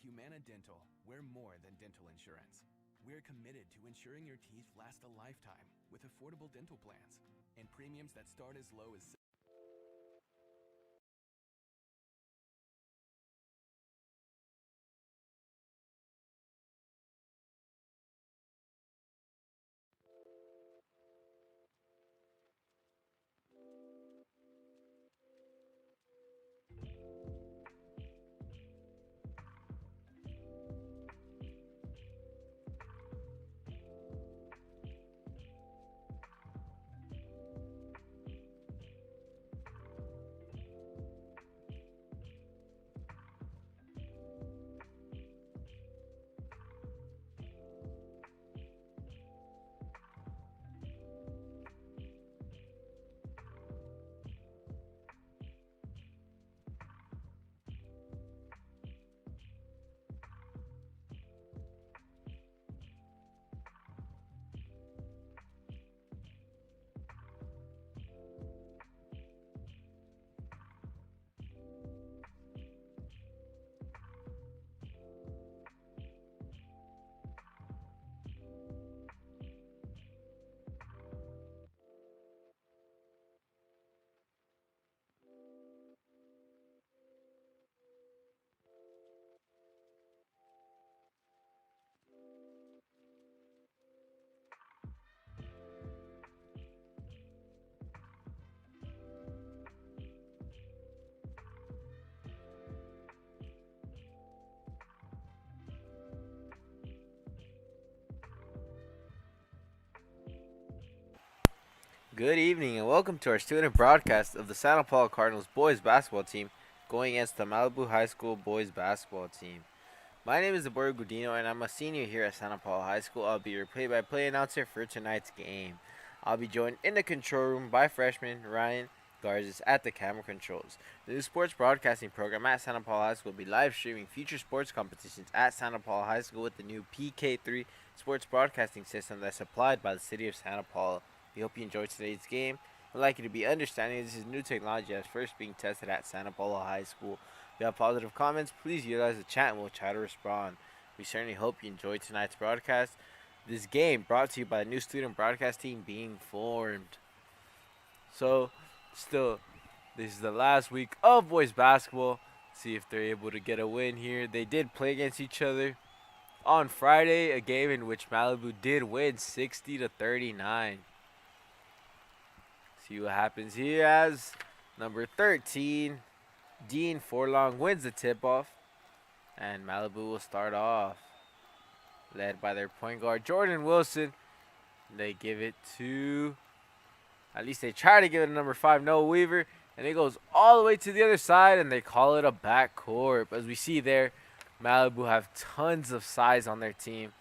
Humana Dental, we're more than dental insurance. We're committed to ensuring your teeth last a lifetime with affordable dental plans and premiums that start as low as Good evening and welcome to our student broadcast of the Santa Paula Cardinals boys basketball team going against the Malibu High School boys basketball team. My name is Deborah Gudino and I'm a senior here at Santa Paula High School. I'll be your play-by-play announcer for tonight's game. I'll be joined in the control room by freshman Ryan Garzis at the camera controls. The new sports broadcasting program at Santa Paula High School will be live streaming future sports competitions at Santa Paula High School with the new PK3 sports broadcasting system that's supplied by the city of Santa Paula. We hope you enjoyed today's game. We'd like you to be understanding this is new technology that's first being tested at Santa Paula High School. If you have positive comments, please utilize the chat and we'll try to respond. We certainly hope you enjoyed tonight's broadcast. This game brought to you by a new student broadcast team being formed. So, still, this is the last week of boys basketball. See if they're able to get a win here. They did play against each other on Friday, a game in which Malibu did win 60-39. See what happens here as number 13, Dean Forlong wins the tip-off. And Malibu will start off. Led by their point guard, Jordan Wilson. They give it to, at least they try to give it to number 5, Noah Weaver. And it goes all the way to the other side, and they call it a backcourt. As we see there, Malibu have tons of size on their team.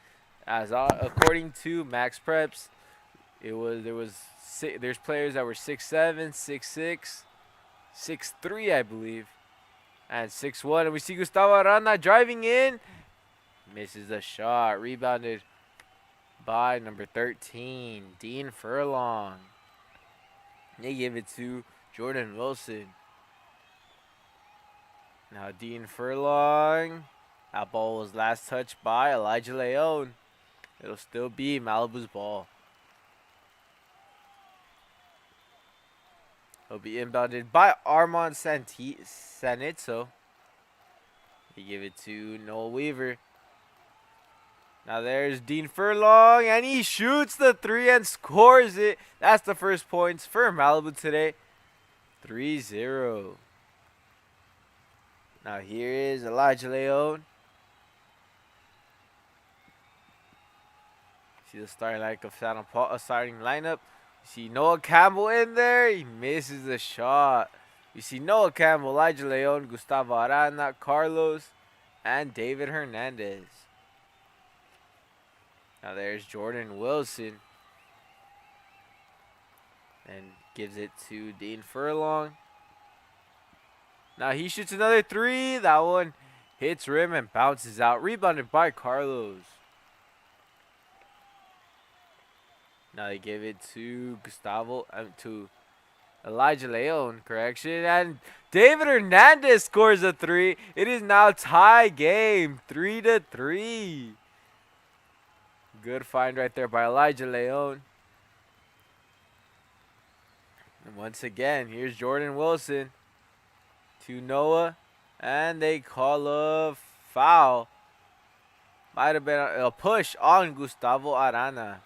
As according to Max Preps, there's players that were 6'7", 6'6", 6'3", I believe, and 6'1". And we see Gustavo Aranda driving in. Misses the shot. Rebounded by number 13, Dean Furlong. They give it to Jordan Wilson. Now Dean Furlong. That ball was last touched by Elijah Leon. It'll still be Malibu's ball. It'll be inbounded by Armand Sanitzo. They give it to Noah Weaver. Now there's Dean Furlong, and he shoots the 3 and scores it. That's the first points for Malibu today. 3-0. Now here is Elijah Leon. See the starting lineup. You see Noah Campbell in there. He misses the shot. You see Noah Campbell, Elijah Leon, Gustavo Arana, Carlos, and David Hernandez. Now there's Jordan Wilson. And gives it to Dean Furlong. Now he shoots another 3. That one hits rim and bounces out. Rebounded by Carlos. Now they give it to to Elijah Leon, correction. And David Hernandez scores a 3. It is now tie game, 3-3. Good find right there by Elijah Leon. And once again, here's Jordan Wilson to Noah, and they call a foul. Might have been a push on Gustavo Arana.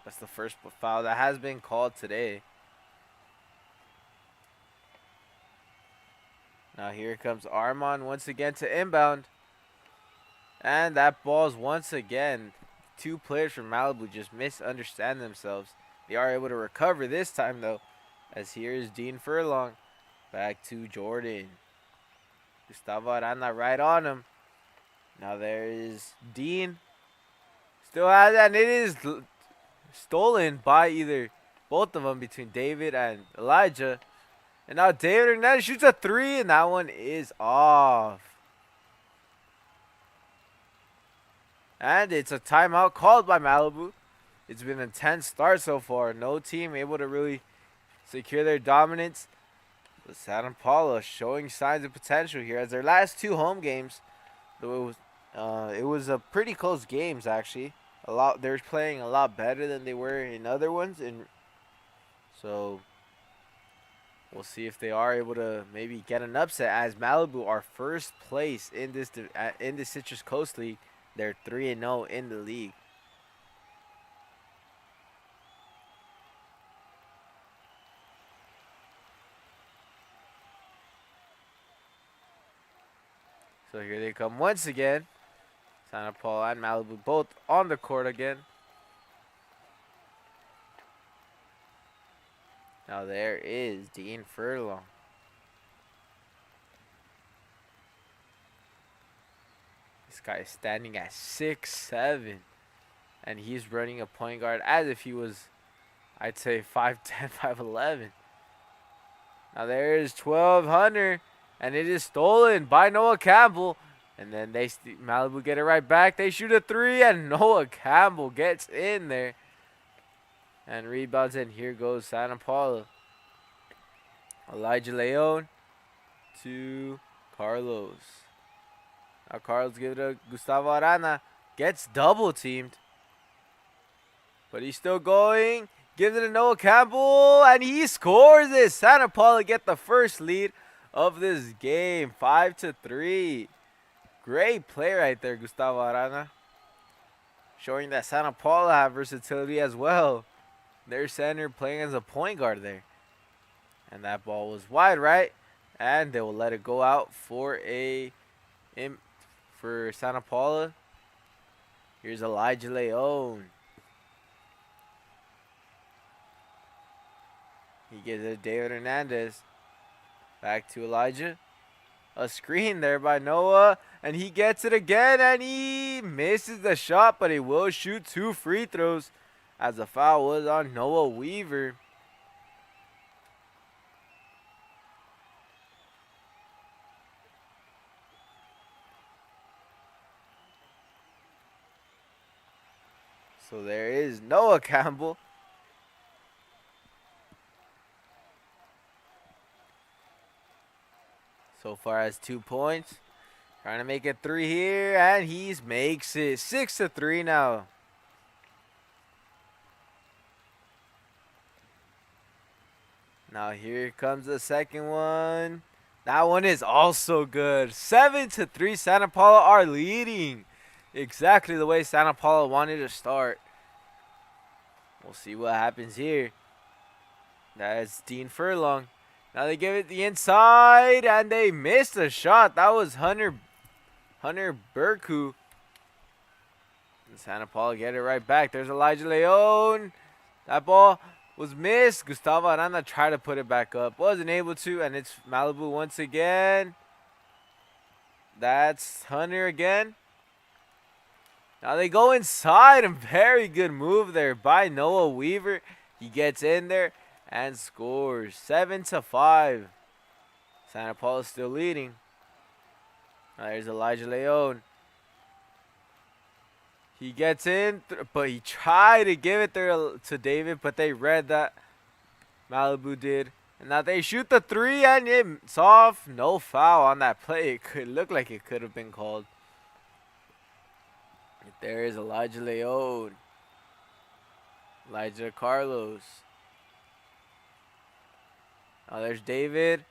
That's the first foul that has been called today. Now here comes Armand once again to inbound. And that ball's once again. Two players from Malibu just misunderstand themselves. They are able to recover this time though. As here is Dean Furlong. Back to Jordan. Gustavo Arana right on him. Now there is Dean. Still has it, and it is stolen by both of them between David and Elijah. And now David Hernandez shoots a 3, and that one is off. And it's a timeout called by Malibu. It's been an intense start so far. No team able to really secure their dominance. But Santa Paula showing signs of potential here as their last 2 home games. Though it was a pretty close games actually. They're playing a lot better than they were in other ones, and so we'll see if they are able to maybe get an upset. As Malibu are first place in the Citrus Coast League, they're 3-0 in the league. So here they come once again. Santa Paula and Malibu both on the court again. Now there is Dean Furlong. This guy is standing at 6'7", and he's running a point guard as if he was, I'd say, 5'10", 5'11". Now there is 1200, and it is stolen by Noah Campbell. And then Malibu get it right back. They shoot a 3, and Noah Campbell gets in there and rebounds. And here goes Santa Paula. Elijah Leon to Carlos. Now Carlos gives it to Gustavo Arana. Gets double teamed, but he's still going. Gives it to Noah Campbell, and he scores it. Santa Paula get the first lead of this game, 5-3. Great play right there, Gustavo Arana. Showing that Santa Paula have versatility as well. Their center playing as a point guard there. And that ball was wide right. And they will let it go out for Santa Paula. Here's Elijah Leon. He gives it to David Hernandez. Back to Elijah. A screen there by Noah, and he gets it again, and he misses the shot, but he will shoot 2 free throws as the foul was on Noah Weaver. So there is Noah Campbell. So far has 2 points. Trying to make it 3 here, and he makes it 6-3 now. Now here comes the second one. That one is also good. 7-3. Santa Paula are leading. Exactly the way Santa Paula wanted to start. We'll see what happens here. That's Dean Furlong. Now they give it the inside, and they missed the shot. That was Hunter Burku. And Santa Paula get it right back. There's Elijah Leon. That ball was missed. Gustavo Arana tried to put it back up. Wasn't able to, and it's Malibu once again. That's Hunter again. Now they go inside. A very good move there by Noah Weaver. He gets in there and scores. 7-5. Santa Paula still leading. Now there's Elijah Leon. He gets in, but he tried to give it there to David, but they read that. Malibu did. And now they shoot the three, and it's off. No foul on that play. It could look like it could have been called. There is Elijah Leon. Elijah Carlos. Oh, there's David.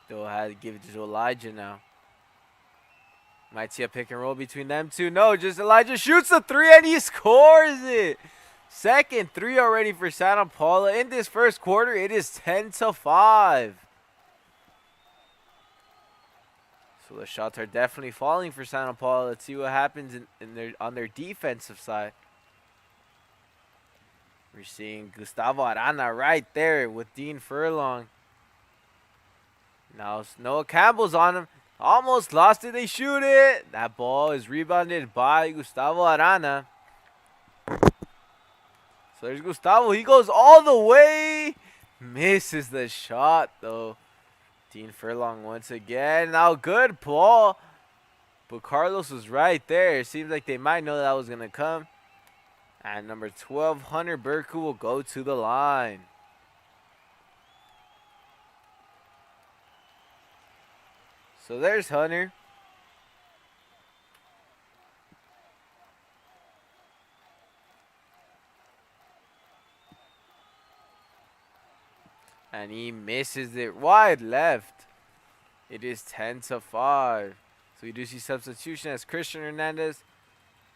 Still had to give it to Elijah now. Might see a pick and roll between them two. No, just Elijah shoots the three and he scores it. Second three already for Santa Paula. In this first quarter, it is 10-5. So the shots are definitely falling for Santa Paula. Let's see what happens on their defensive side. We're seeing Gustavo Arana right there with Dean Furlong. Now Noah Campbell's on him. Almost lost it. They shoot it. That ball is rebounded by Gustavo Arana. So there's Gustavo. He goes all the way. Misses the shot, though. Dean Furlong once again. Now good ball. But Carlos was right there. It seems like they might know that was going to come. And number 12, Hunter Burku, will go to the line. So there's Hunter. And he misses it wide left. It is 10-5. So we do see substitution as Christian Hernandez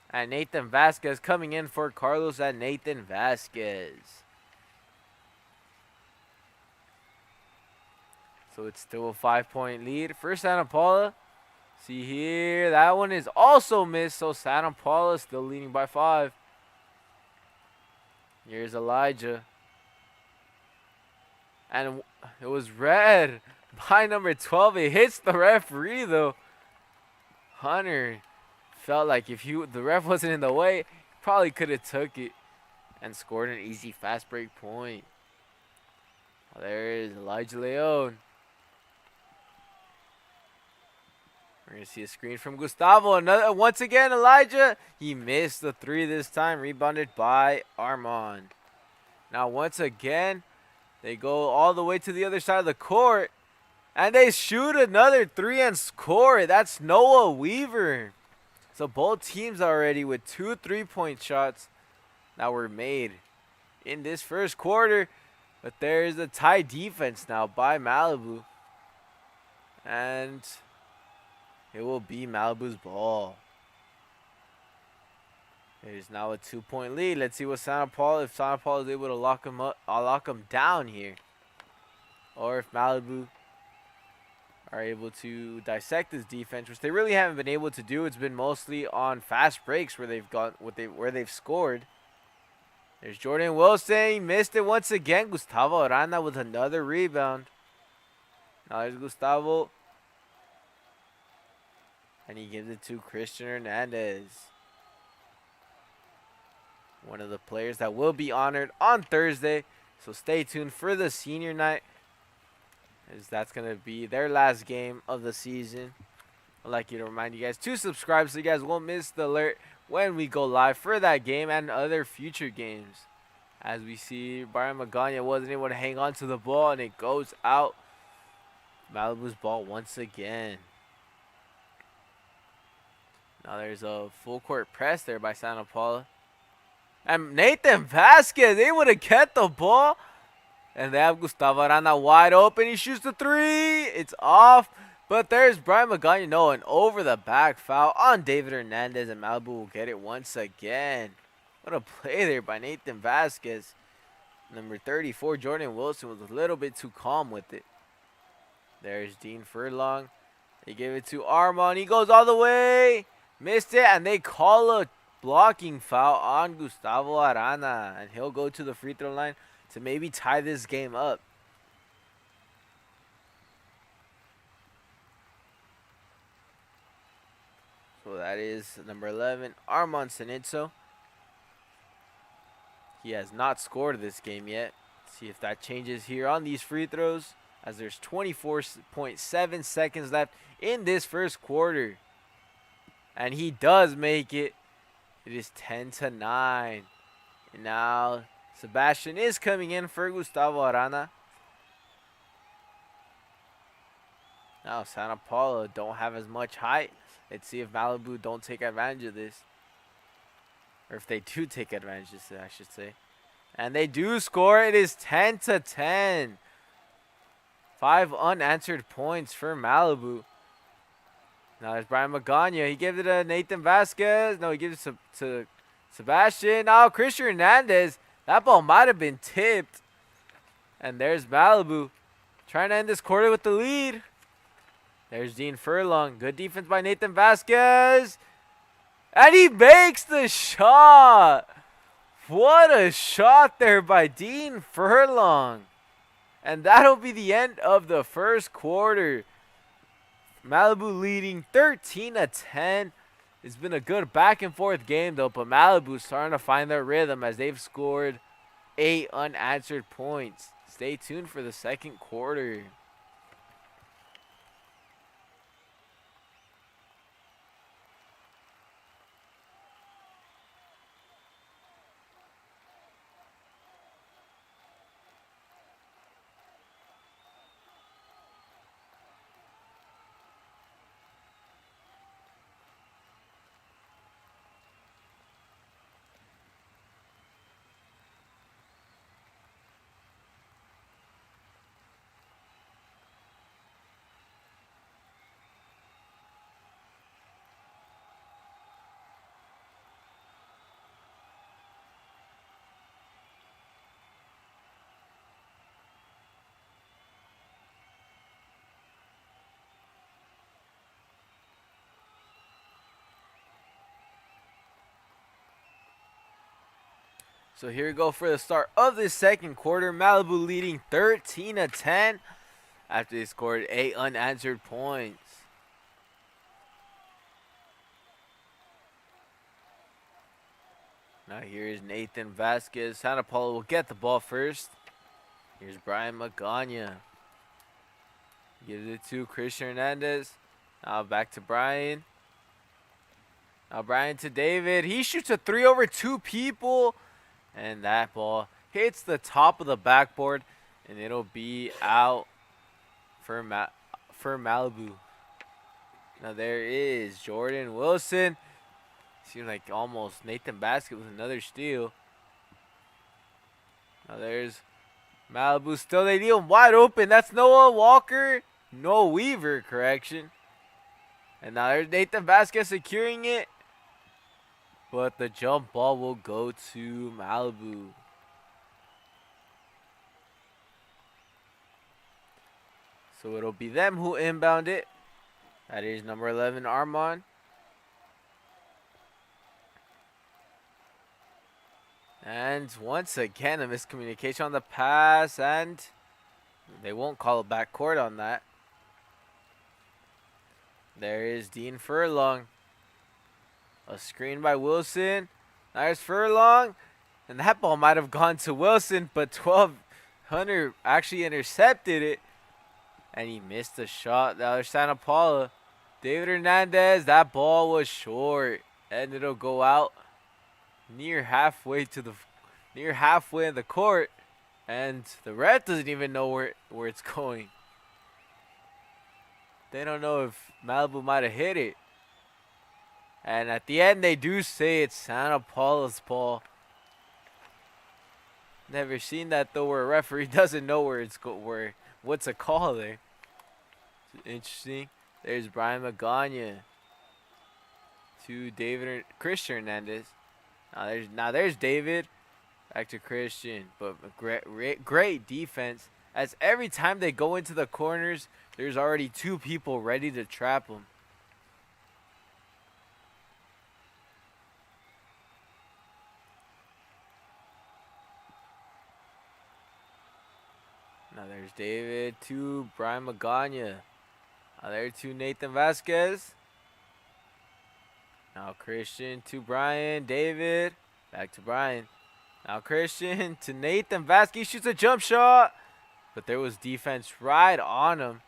and Nathan Vasquez coming in for Carlos and Nathan Vasquez. So it's still a 5-point lead for Santa Paula. See here, that one is also missed. So Santa Paula still leading by 5. Here's Elijah. And it was red by number 12. It hits the referee, though. Hunter felt like if the ref wasn't in the way, probably could have took it and scored an easy fast break point. There is Elijah Leon. We're going to see a screen from Gustavo. Once again, Elijah. He missed the three this time. Rebounded by Armand. Now, once again, they go all the way to the other side of the court. And they shoot another three and score it. That's Noah Weaver. So both teams already with 2 3-point shots that were made in this first quarter. But there is a tight defense now by Malibu. And it will be Malibu's ball. It is now a 2-point lead. Let's see what Santa Paula, if Santa Paula is able to lock him up, lock him down here. Or if Malibu are able to dissect this defense, which they really haven't been able to do. It's been mostly on fast breaks where they've scored. There's Jordan Wilson. He missed it once again. Gustavo Arana with another rebound. Now there's Gustavo. And he gives it to Christian Hernandez. One of the players that will be honored on Thursday. So stay tuned for the senior night, as that's going to be their last game of the season. I'd like you to remind you guys to subscribe so you guys won't miss the alert when we go live for that game and other future games. As we see, Brian Magana wasn't able to hang on to the ball, and it goes out. Malibu's ball once again. Now there's a full court press there by Santa Paula. And Nathan Vasquez able to get the ball. And they have Gustavo Arana wide open. He shoots the three. It's off. But there's Brian Magana. No, an over the back foul on David Hernandez. And Malibu will get it once again. What a play there by Nathan Vasquez. Number 34, Jordan Wilson, was a little bit too calm with it. There's Dean Furlong. They give it to Armand. He goes all the way. Missed it. And they call a blocking foul on Gustavo Arana. And he'll go to the free throw line to maybe tie this game up. So that is number 11, Armand Sanitzo. He has not scored this game yet. Let's see if that changes here on these free throws, as there's 24.7 seconds left in this first quarter. And he does make it. It is 10-9. And now Sebastian is coming in for Gustavo Arana. Now Santa Paula don't have as much height. Let's see if Malibu don't take advantage of this. Or if they do take advantage of this, I should say. And they do score. It is 10-10. 5 unanswered points for Malibu. Now there's Brian Magana. He gives it to Nathan Vasquez. No, he gives it to Sebastian. Now Christian Hernandez. That ball might have been tipped. And there's Malibu trying to end this quarter with the lead. There's Dean Furlong. Good defense by Nathan Vasquez. And he makes the shot. What a shot there by Dean Furlong. And that'll be the end of the first quarter. Malibu leading 13-10. It's been a good back and forth game though, but Malibu's starting to find their rhythm as they've scored 8 unanswered points. Stay tuned for the second quarter. So here we go for the start of this second quarter. Malibu leading 13-10 after they scored 8 unanswered points. Now here's Nathan Vasquez. Santa Paula will get the ball first. Here's Brian Magana. Gives it to Christian Hernandez. Now back to Brian. Now Brian to David. He shoots a 3 over 2 people. And that ball hits the top of the backboard. And it'll be out for Malibu. Now there is Jordan Wilson. Seems like almost Nathan Vasquez with another steal. Now there's Malibu still. They need him wide open. That's Noah Walker. Noah Weaver, correction. And now there's Nathan Vasquez securing it. But the jump ball will go to Malibu. So it'll be them who inbound it. That is number 11, Armand. And once again, a miscommunication on the pass. And they won't call a backcourt on that. There is Dean Furlong. A screen by Wilson. There's Furlong. And that ball might have gone to Wilson, but 1200 actually intercepted it. And he missed the shot. Now there's Santa Paula. David Hernandez. That ball was short. And it'll go out near halfway in the court. And the ref doesn't even know where it's going. They don't know if Malibu might have hit it. And at the end, they do say it's Santa Paula's ball. Never seen that though, where a referee doesn't know what's a call there. It's interesting. There's Brian Magana to Christian Hernandez. Now there's David. Back to Christian, but great defense. As every time they go into the corners, there's already 2 people ready to trap them. Now there's David to Brian Magana. Now there to Nathan Vasquez. Now Christian to Brian. David. Back to Brian. Now Christian to Nathan Vasquez. He shoots a jump shot. But there was defense right on him.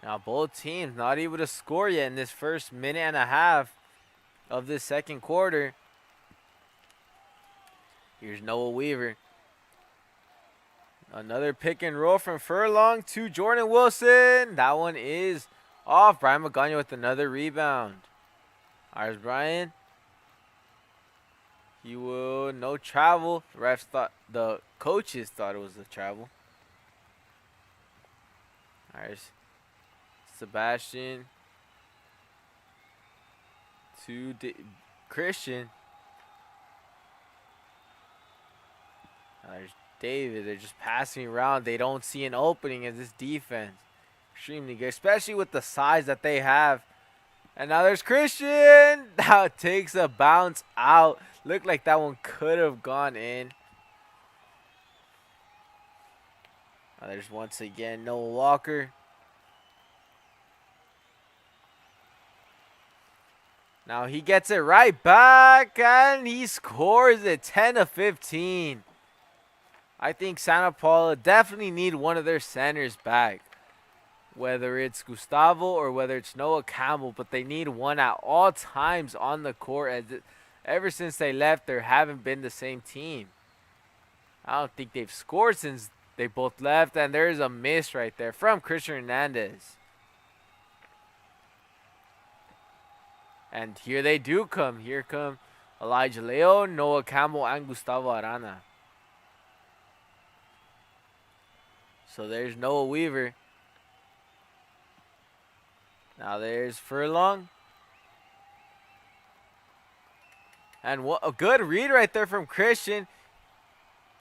Now both teams not able to score yet in this first minute and a half. of this second quarter. Here's Noah Weaver. Another pick and roll from Furlong to Jordan Wilson. That one is off. Brian Magana with another rebound. Ours Brian. He will no travel. The coaches thought it was a travel. Ours Sebastian to Christian. There's David. They're just passing around. They don't see an opening in this defense. Extremely good, especially with the size that they have. And now there's Christian. That takes a bounce out. Looked like that one could have gone in. Now there's once again Noah Walker. Now he gets it right back and he scores it 10-15. I think Santa Paula definitely need one of their centers back. Whether it's Gustavo or whether it's Noah Campbell, but they need one at all times on the court. As ever since they left, they haven't been the same team. I don't think they've scored since they both left, and there's a miss right there from Christian Hernandez. And here they do come. Here come Elijah Leon, Noah Campbell, and Gustavo Arana. So there's Noah Weaver. Now there's Furlong. And what a good read right there from Christian.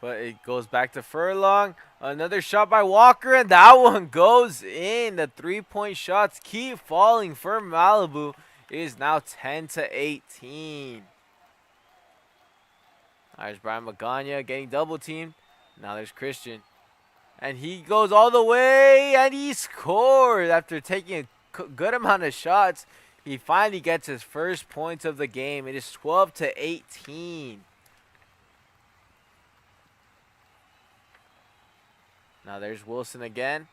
But it goes back to Furlong. Another shot by Walker, and that one goes in. The three-point shots keep falling for Malibu. It is now 10-18. There's Brian Magana getting double teamed. Now there's Christian. And he goes all the way, and he scores after taking a good amount of shots. He finally gets his first points of the game. It is 12-18. Now there's Wilson again.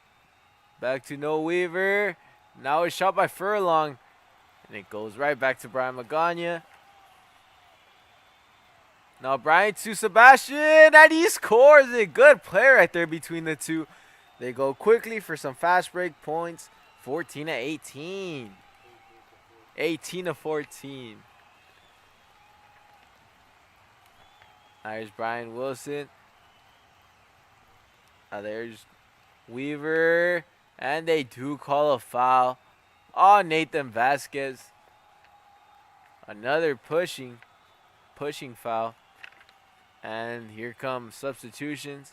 Back to Noah Weaver. Now a shot by Furlong. And it goes right back to Brian Magana. Now Brian to Sebastian, and he scores it. Good play right there between the two. They go quickly for some fast break points. 14-18. 18-14. There's Brian Wilson. There's Weaver. And they do call a foul on Nathan Vasquez. Another pushing foul. And here come substitutions.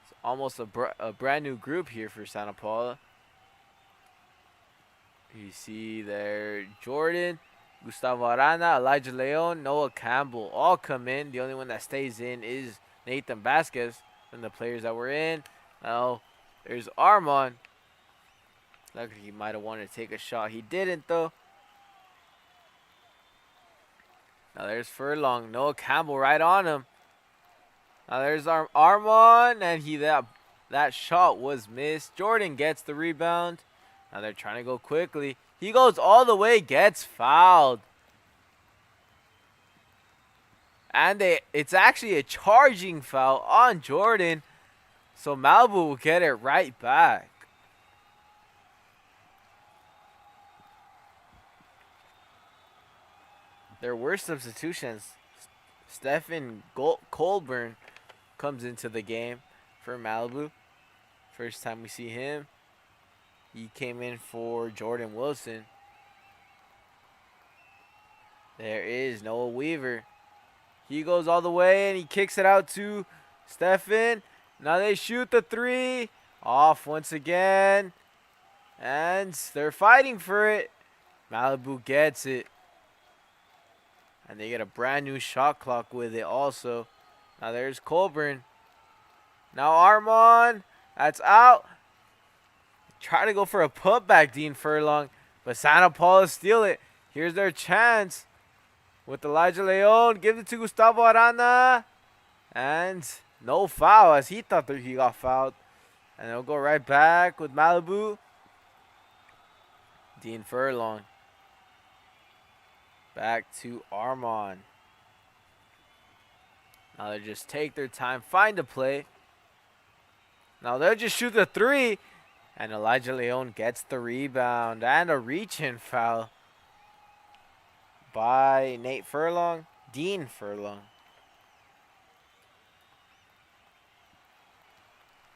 It's almost a brand new group here for Santa Paula. You see there Jordan, Gustavo Arana, Elijah Leon, Noah Campbell all come in. The only one that stays in is Nathan Vasquez from the players that were in. Now there's Armand. Looked like he might have wanted to take a shot. He didn't though. Now there's Furlong. Noah Campbell right on him. Now there's Armand, and that shot was missed. Jordan gets the rebound. Now they're trying to go quickly. He goes all the way, gets fouled. And it's actually a charging foul on Jordan. So Malibu will get it right back. There were substitutions. Stephen Colburn comes into the game for Malibu. First time we see him. He came in for Jordan Wilson. There is Noah Weaver. He goes all the way and he kicks it out to Stephen. Now they shoot the three. Off once again. And they're fighting for it. Malibu gets it. And they get a brand new shot clock with it also. Now there's Colburn. Now Armand. That's out. Try to go for a putback, Dean Furlong. But Santa Paula steal it. Here's their chance. With Elijah Leon. Give it to Gustavo Arana. And no foul, as he thought that he got fouled. And they'll go right back with Malibu. Dean Furlong. Back to Armand. Now they just take their time, find a play. Now they'll just shoot the three. And Elijah Leon gets the rebound. And a reach-in foul by Dean Furlong.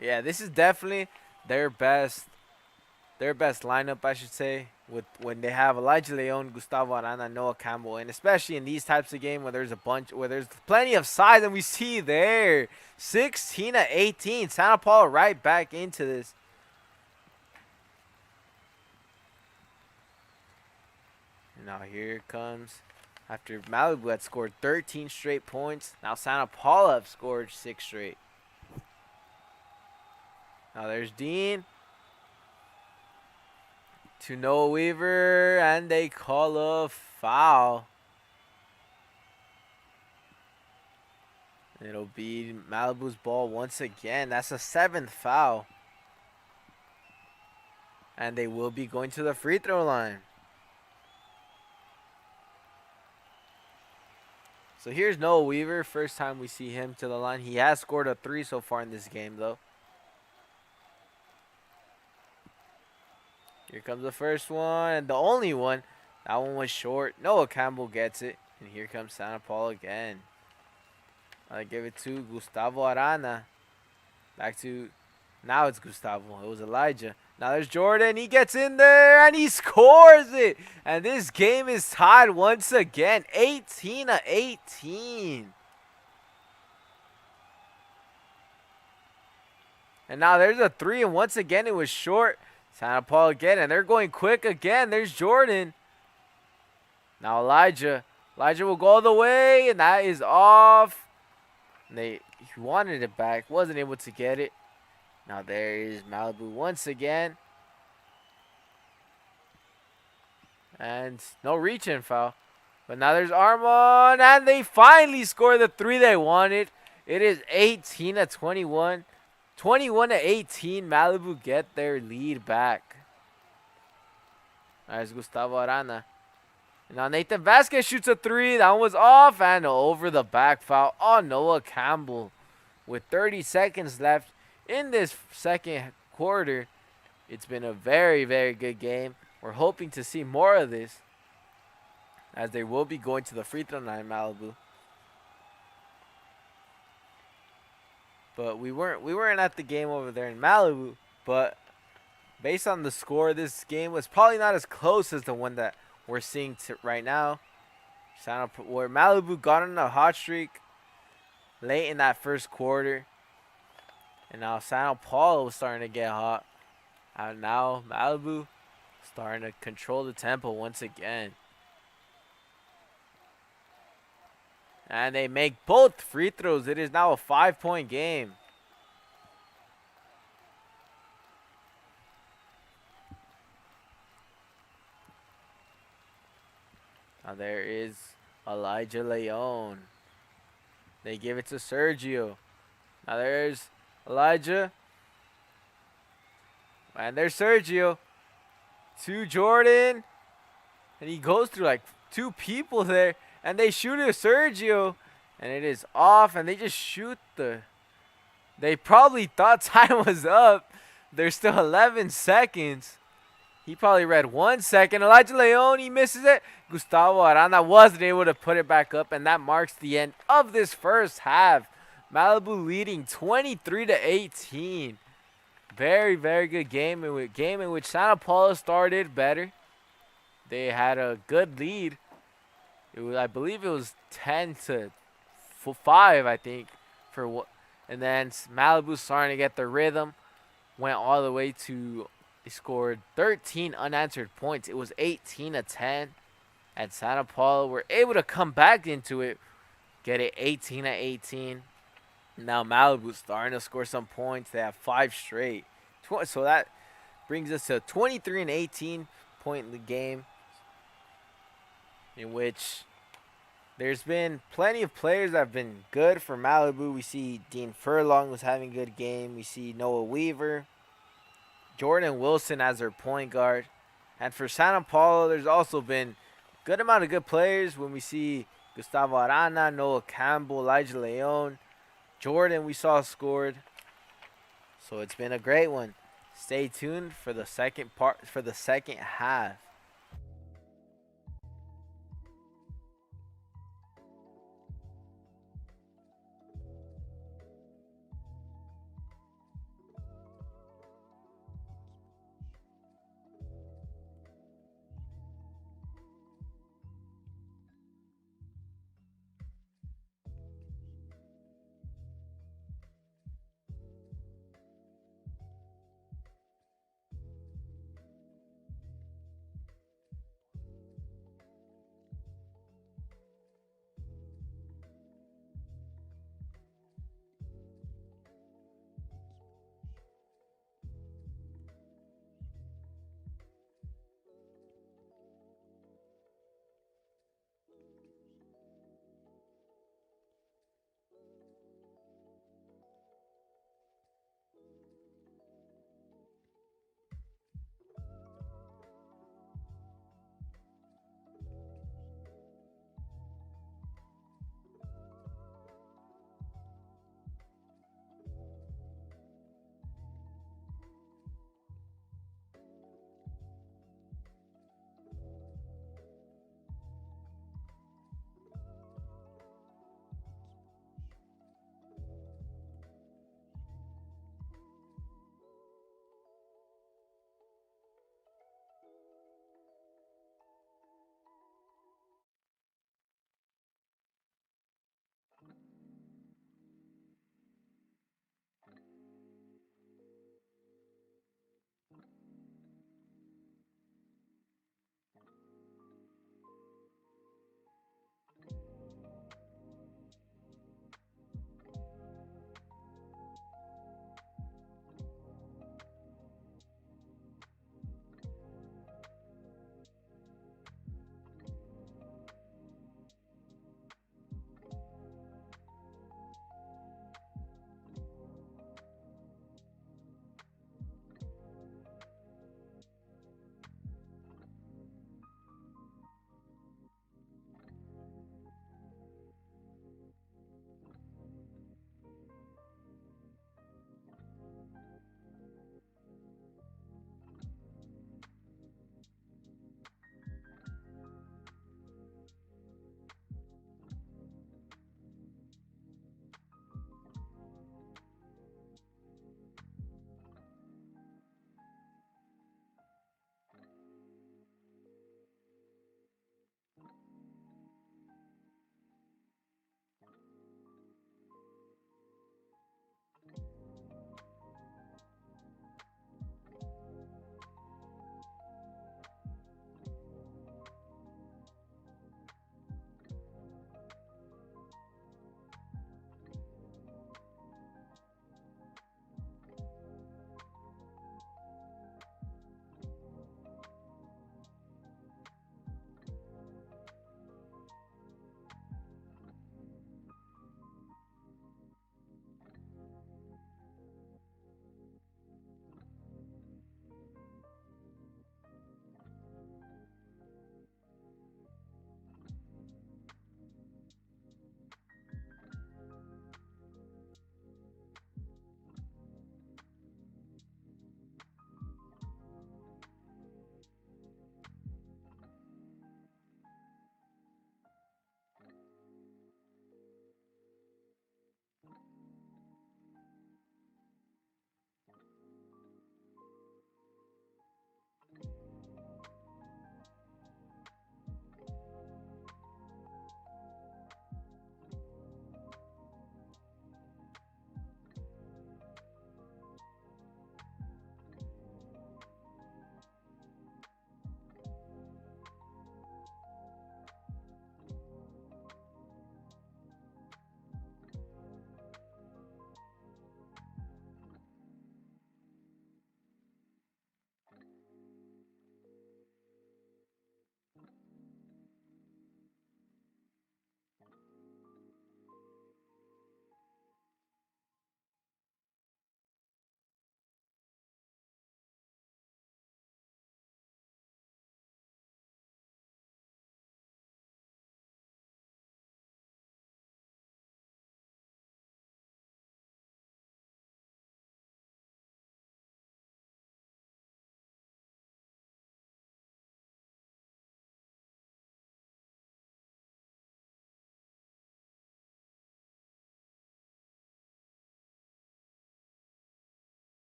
Yeah, this is definitely their best lineup, I should say, with when they have Elijah Leon, Gustavo Arana, Noah Campbell, and especially in these types of games where there's plenty of size, and we see there 16-18, Santa Paula right back into this. And now here it comes. After Malibu had scored 13 straight points, now Santa Paula have scored 6 straight. Now there's Dean to Noah Weaver, and they call a foul. It'll be Malibu's ball once again. That's a 7th foul. And they will be going to the free throw line. So here's Noah Weaver. First time we see him to the line. He has scored a 3 so far in this game, though. Here comes the first one, and the only one. That one was short. Noah Campbell gets it. And here comes Santa Paula again. I give it to Gustavo Arana. Back to, now it's Gustavo. It was Elijah. Now there's Jordan. He gets in there, and he scores it. And this game is tied once again. 18-18. And now there's a 3, and once again it was short. Santa Paula again, and they're going quick again. There's Jordan. Now Elijah. Elijah will go all the way, and that is off. He wanted it back, wasn't able to get it. Now there is Malibu once again. And no reach-in foul. But now there's Armand, and they finally score the 3 they wanted. It is 18-21. 21-18, Malibu get their lead back. There's Gustavo Arana. Now Nathan Vasquez shoots a 3. That one was off, and over the back foul on Noah Campbell. With 30 seconds left in this second quarter, it's been a very, very good game. We're hoping to see more of this, as they will be going to the free throw line, Malibu. But we weren't at the game over there in Malibu. But based on the score, this game was probably not as close as the one that we're seeing right now. Where Malibu got on a hot streak late in that first quarter. And now Santa Paula was starting to get hot. And now Malibu starting to control the tempo once again. And they make both free throws. It is now a 5-point game. Now there is Elijah Leon. They give it to Sergio. Now there's Elijah. And there's Sergio. To Jordan. And he goes through like 2 people there. And they shoot at Sergio. And it is off. And they just shoot They probably thought time was up. There's still 11 seconds. He probably read 1 second. Elijah Leon, he misses it. Gustavo Arana wasn't able to put it back up. And that marks the end of this first half. Malibu leading 23-18. Very, very good game. In which Santa Paula started better. They had a good lead. I believe it was 10-5, I think. And then Malibu starting to get the rhythm. Went all the way to, they scored 13 unanswered points. It was 18-10. And Santa Paula were able to come back into it. Get it 18-18. Now Malibu starting to score some points. They have 5 straight. So that brings us to a 23-18 point game, in which there's been plenty of players that have been good for Malibu. We see Dean Furlong was having a good game. We see Noah Weaver. Jordan Wilson as their point guard. And for Santa Paula, there's also been good amount of good players when we see Gustavo Arana, Noah Campbell, Elijah Leon, Jordan we saw scored. So it's been a great one. Stay tuned for the second half.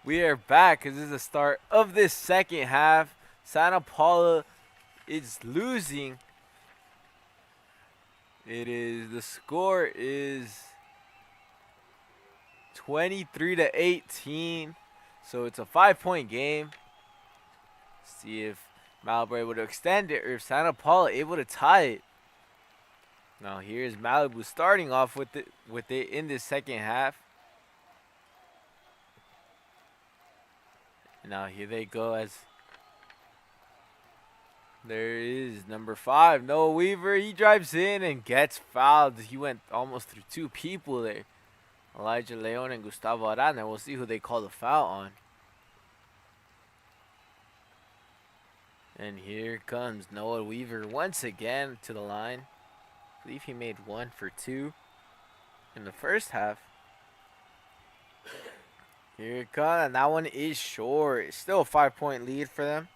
We are back because this is the start of this second half. Santa Paula is losing. The score is 23-18. So it's a 5-point game. See if Malibu able to extend it or if Santa Paula able to tie it. Now here's Malibu starting off with it in this second half. Now here they go as there is number 5, Noah Weaver. He drives in and gets fouled. He went almost through 2 people there. Elijah Leon and Gustavo Arana. We'll see who they call the foul on. And here comes Noah Weaver once again to the line. I believe he made 1 for 2 in the first half. Here it comes, and that one is short. It's still a 5-point lead for them.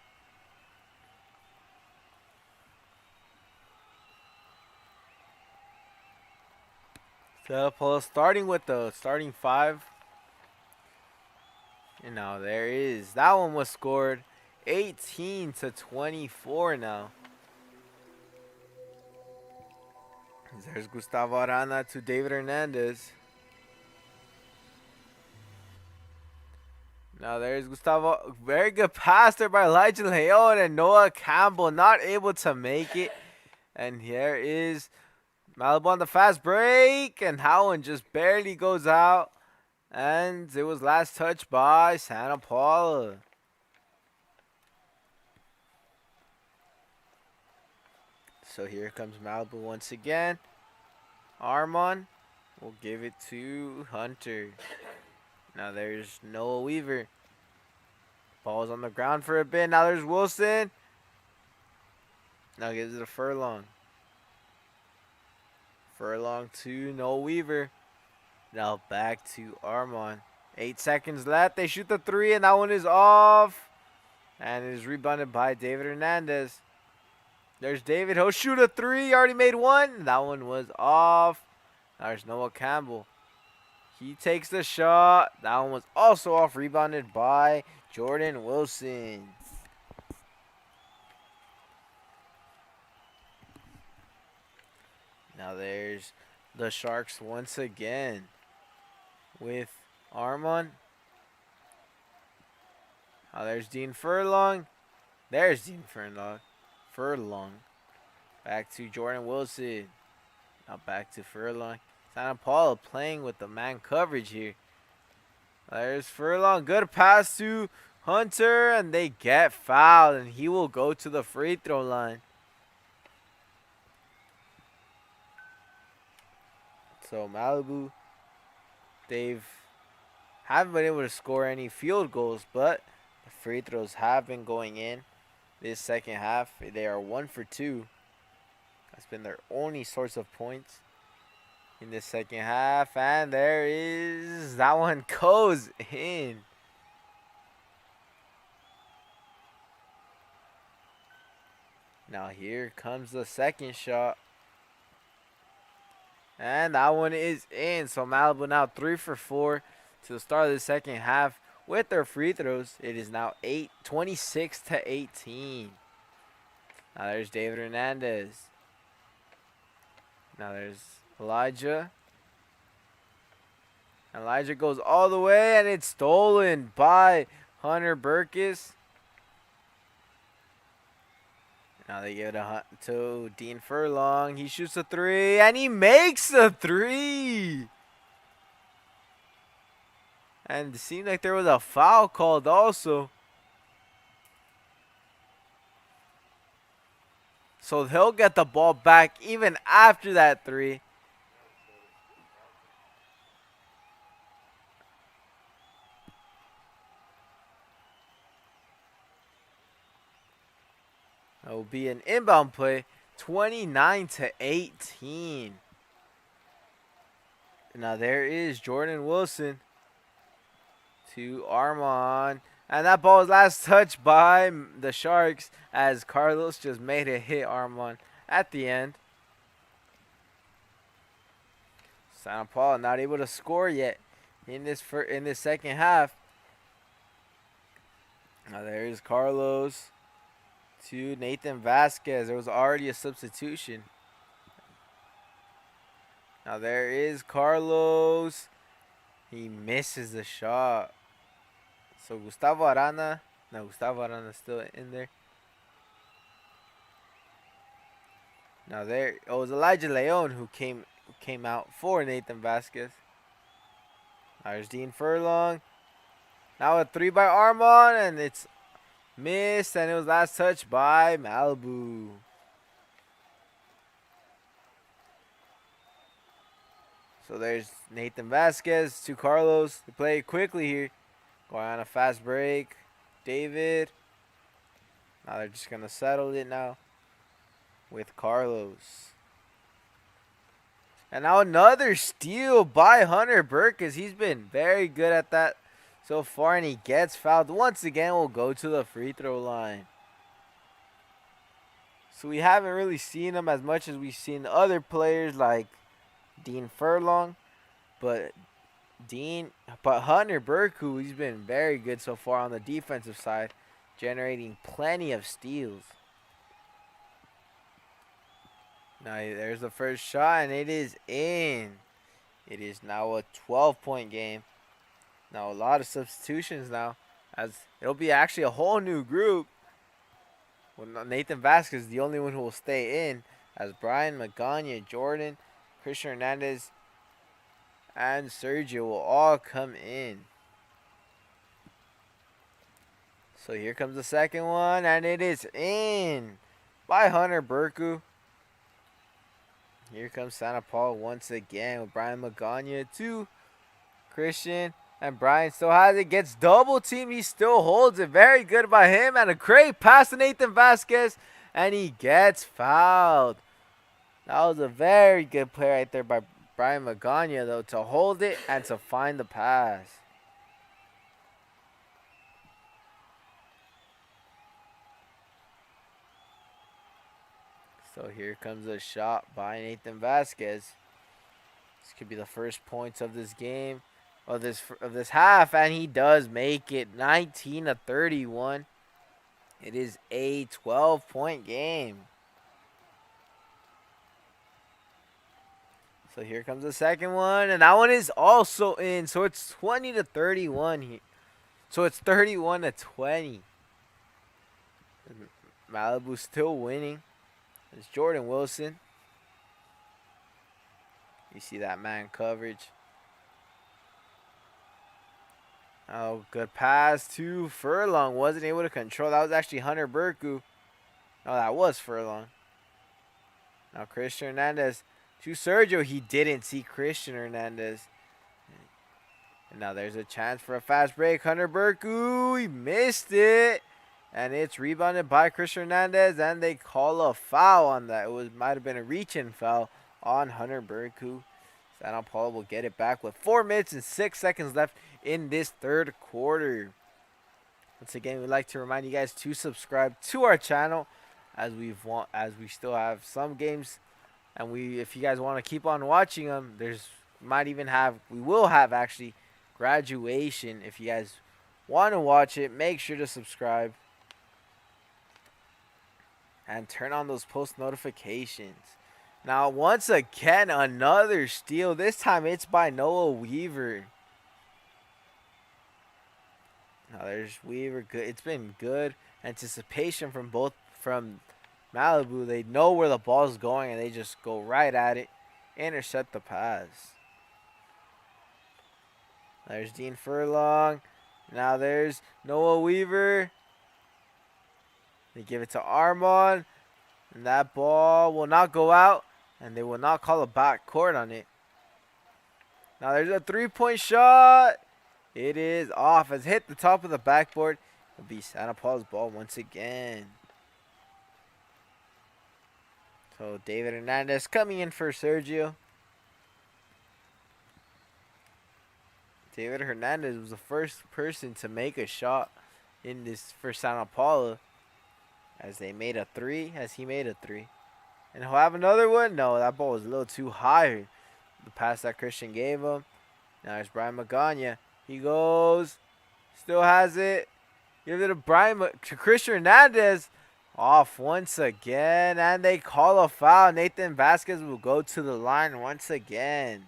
Santa starting with the starting 5. And now there is. That one was scored 18-24 now. There's Gustavo Arana to David Hernandez. Now there's Gustavo. Very good pass there by Elijah Leon, and Noah Campbell not able to make it. And here is Malibu on the fast break, and Howland just barely goes out. And it was last touched by Santa Paula. So here comes Malibu once again. Armon will give it to Hunter. Now there's Noah Weaver. Ball's on the ground for a bit. Now there's Wilson. Now gives it to Furlong. Furlong to Noah Weaver. Now back to Armon. 8 seconds left. They shoot the 3, and that one is off. And it is rebounded by David Hernandez. There's David. He'll shoot a 3. Already made 1. That one was off. Now there's Noah Campbell. He takes the shot. That one was also off. Rebounded by Jordan Wilson. Now there's the Sharks once again with Armon. Now there's Dean Furlong. There's Dean Furlong. Back to Jordan Wilson. Now back to Furlong. Santa Paula playing with the man coverage here. There's Furlong. Good pass to Hunter. And they get fouled. And he will go to the free throw line. So Malibu, haven't been able to score any field goals. But the free throws have been going in this second half. They are 1 for 2. That's been their only source of points in the second half. And there is, that one goes in. Now here comes the second shot. And that one is in. So Malibu now 3 for 4 to the start of the second half with their free throws. It is now 26-18. Now there's David Hernandez. Now there's Elijah. Elijah goes all the way, and it's stolen by Hunter Burkus. Now they give it to Dean Furlong. He shoots a 3, and he makes a 3. And it seemed like there was a foul called also. So they'll get the ball back even after that 3. That will be an inbound play, 29-18. Now there is Jordan Wilson to Armon. And that ball was last touched by the Sharks as Carlos just made it hit Armon at the end. Santa Paula not able to score yet in this second half. Now there's Carlos to Nathan Vasquez. There was already a substitution. Now there is Carlos. He misses the shot. So Gustavo Arana. No, Gustavo Arana's still in there. Now there, it was Elijah Leon who came out for Nathan Vasquez. There's Dean Furlong. Now a 3 by Armand, and it's missed, and it was last touch by Malibu. So there's Nathan Vasquez to Carlos. They play quickly here. Going on a fast break. David. Now they're just going to settle it now with Carlos. And now another steal by Hunter Burkus. He's been very good at that so far, and he gets fouled. Once again, will go to the free throw line. So we haven't really seen him as much as we've seen other players like Dean Furlong. But Hunter Burkus, he's been very good so far on the defensive side, generating plenty of steals. Now there's the first shot, and it is in. It is now a 12-point game. Now a lot of substitutions now, as it'll be actually a whole new group. Well, Nathan Vasquez is the only one who will stay in, as Brian Magana, Jordan, Christian Hernandez, and Sergio will all come in. So here comes the second one, and it is in by Hunter Burkus. Here comes Santa Paula once again with Brian Magana to Christian. And Brian still has it. Gets double teamed. He still holds it. Very good by him. And a great pass to Nathan Vasquez. And he gets fouled. That was a very good play right there by Brian Magana, though, to hold it and to find the pass. So here comes a shot by Nathan Vasquez. This could be the first points of this game, of this half, and he does make it 19-31. It is a 12-point game. So here comes the second one, and that one is also in. So it's 20-31 here. So it's 31-20. Malibu still winning. It's Jordan Wilson. You see that man coverage. Oh, good pass to Furlong. Wasn't able to control. That was actually Hunter Burkus. No, that was Furlong. Now Christian Hernandez to Sergio. He didn't see Christian Hernandez. And now there's a chance for a fast break. Hunter Burkus. He missed it. And it's rebounded by Christian Hernandez, and they call a foul on that. Might have been a reach-in foul on Hunter Burkus. Santa Paula will get it back with 4 minutes and 6 seconds left in this third quarter. Once again, we'd like to remind you guys to subscribe to our channel, as we still have some games, and if you guys want to keep on watching them, we will have actually graduation. If you guys want to watch it, make sure to subscribe. And turn on those post notifications. Now, once again, another steal. This time it's by Noah Weaver. Now there's Weaver. Good. It's been good anticipation from Malibu. They know where the ball's going, and they just go right at it. Intercept the pass. There's Dean Furlong. Now there's Noah Weaver. They give it to Armand, and that ball will not go out, and they will not call a backcourt on it. Now there's a three-point shot. It is off. It's hit the top of the backboard. It'll be Santa Paula's ball once again. So David Hernandez coming in for Sergio. David Hernandez was the first person to make a shot in this for Santa Paula. As he made a three. And he'll have another one. No, that ball was a little too high. The pass that Christian gave him. Now there's Brian Magana. He goes. Still has it. Give it to Christian Hernandez. Off once again, and they call a foul. Nathan Vasquez will go to the line once again.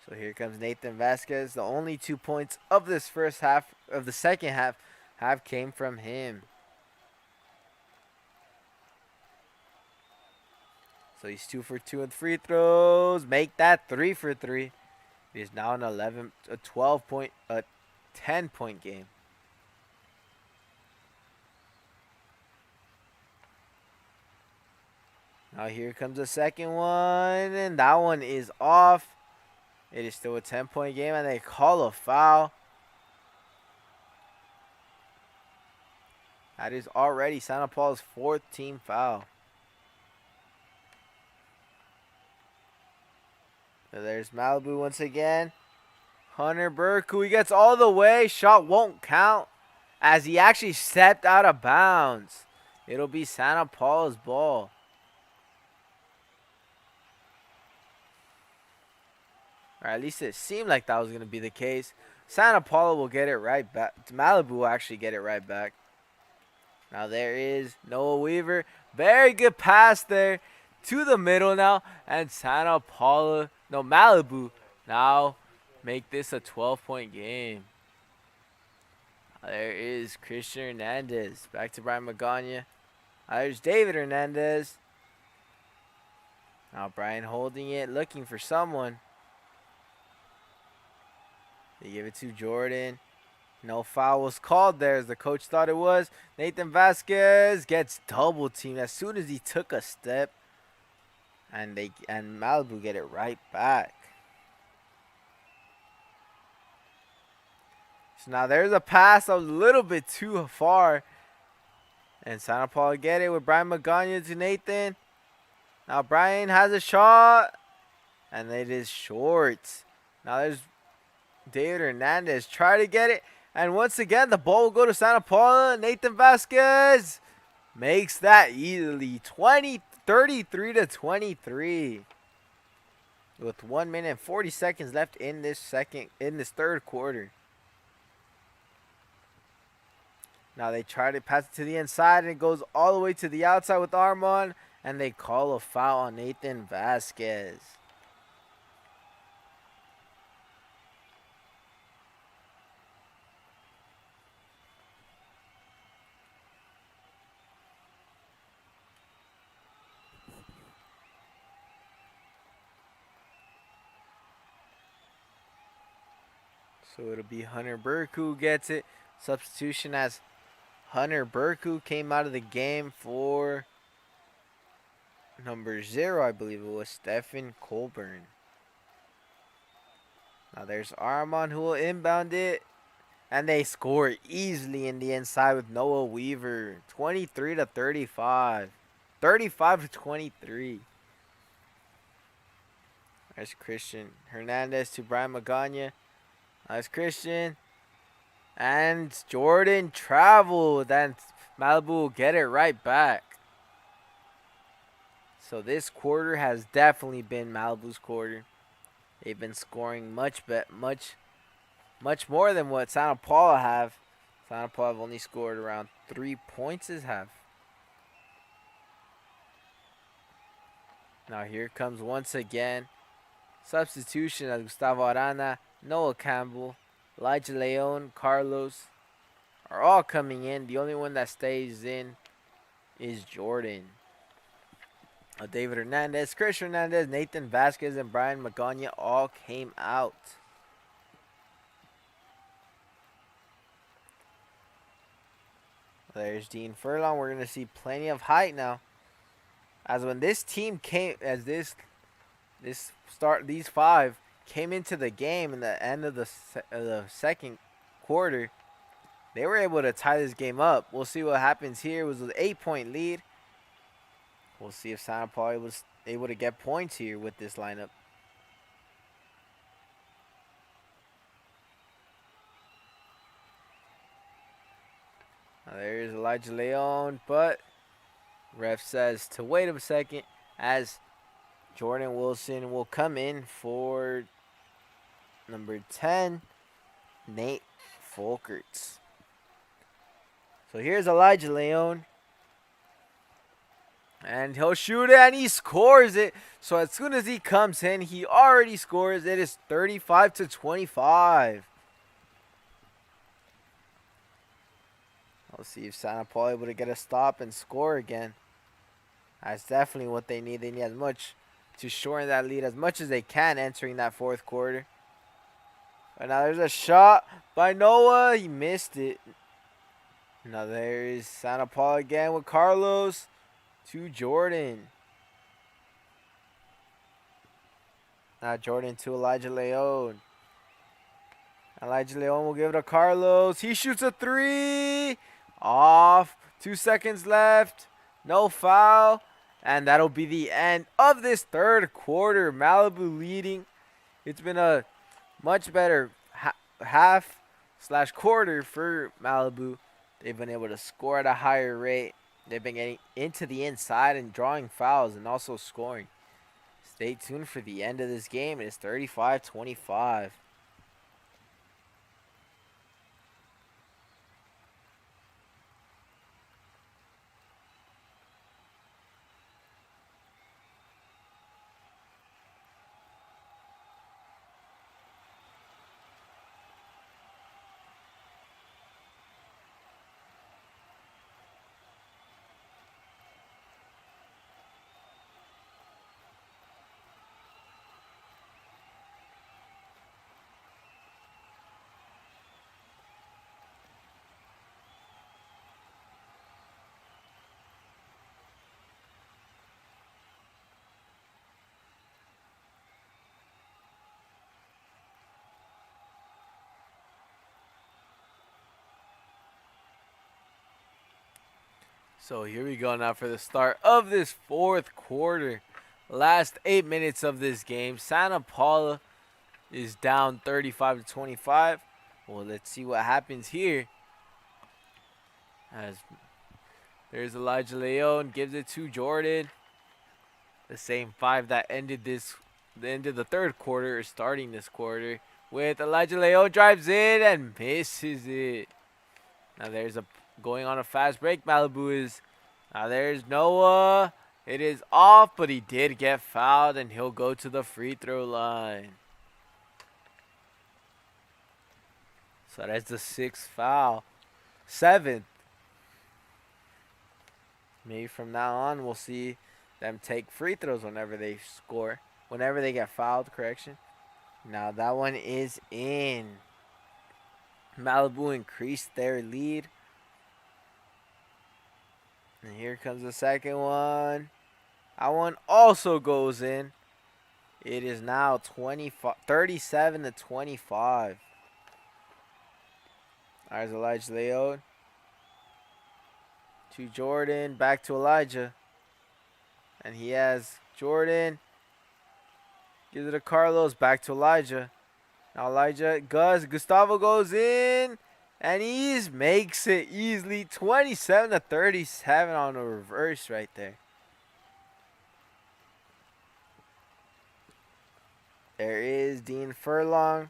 So here comes Nathan Vasquez. The only 2 points of this first half, of the second half, have came from him. So he's 2 for 2 in free throws. Make that 3 for 3. It is now an 10-point game. Now here comes the second one, and that one is off. It is still a 10-point game, and they call a foul. That is already Santa Paula's 4th team foul. So there's Malibu once again. Hunter Burku, he gets all the way. Shot won't count as he actually stepped out of bounds. It'll be Santa Paula's ball. Or at least it seemed like that was going to be the case. Santa Paula will get it right back. Malibu will actually get it right back. Now there is Noah Weaver. Very good pass there to the middle now. And Malibu now make this a 12-point game. There is Christian Hernandez. Back to Brian Magana. There's David Hernandez. Now Brian holding it, looking for someone. They give it to Jordan. No foul was called there as the coach thought it was. Nathan Vasquez gets double teamed as soon as he took a step. And Malibu get it right back. So now there's a pass a little bit too far. And Santa Paula get it with Brian Magana to Nathan. Now Brian has a shot. And it is short. Now there's David Hernandez. Try to get it. And once again, the ball will go to Santa Paula. Nathan Vasquez makes that easily. 33 to 23. With 1 minute and 40 seconds left in this third quarter. Now they try to pass it to the inside, and it goes all the way to the outside with Armand, and they call a foul on Nathan Vasquez. So it'll be Hunter Burku who gets it. Substitution as Hunter Burku came out of the game for number 0, I believe it was Stephen Colburn. Now there's Armand who will inbound it. And they score easily in the inside with Noah Weaver. 23 to 35. 35 to 23. There's Christian Hernandez to Brian Magana. There's Christian. And Jordan traveled. And Malibu will get it right back. So this quarter has definitely been Malibu's quarter. They've been scoring much more than what Santa Paula have. Santa Paula have only scored around 3 points as half. Now here comes once again substitution as Gustavo Arana, Noah Campbell, Elijah Leon, Carlos are all coming in. The only one that stays in is Jordan. David Hernandez, Christian Hernandez, Nathan Vasquez, and Brian Magana all came out. There's Dean Furlong. We're going to see plenty of height now. As when this team came, these 5 came into the game in the end of the second quarter, they were able to tie this game up. We'll see what happens here. It was an 8-point lead. We'll see if Santa Paula was able to get points here with this lineup. Now there's Elijah Leon, but ref says to wait a second as Jordan Wilson will come in for number 10, Nate Folkerts. So here's Elijah Leon. And he'll shoot it, and he scores it. So as soon as he comes in, he already scores. It is 35-25. Let's see if Santa Paula able to get a stop and score again. That's definitely what they need. They need as much to shorten that lead as much as they can entering that fourth quarter. But now there's a shot by Noah. He missed it. Now there's Santa Paula again with Carlos to Jordan. Now Jordan to Elijah Leon. Elijah Leon will give it to Carlos. He shoots a three. Off. 2 seconds left. No foul. And that'll be the end of this third quarter. Malibu leading. It's been a much better half/quarter for Malibu. They've been able to score at a higher rate. They've been getting into the inside and drawing fouls and also scoring. Stay tuned for the end of this game. It is 35-25. So here we go now for the start of this fourth quarter. Last 8 minutes of this game. Santa Paula is down 35-25. Well, let's see what happens here. As there's Elijah Leon, gives it to Jordan. The same five that ended the end of the third quarter, or starting this quarter. With Elijah Leon drives in and misses it. Now there's going on a fast break. Malibu is. Now there's Noah. It is off, but he did get fouled, and he'll go to the free throw line. So that's the 6th foul. 7th. Maybe from now on we'll see them take free throws whenever they score. Whenever they get fouled, correction. Now that one is in. Malibu increased their lead. And here comes the second one. That one also goes in. It is now 37-25. There's Elijah Leon. To Jordan. Back to Elijah. And he has Jordan. Gives it to Carlos. Back to Elijah. Now Elijah. Gustavo goes in. And he makes it easily. 27-37 on a reverse right there. There is Dean Furlong.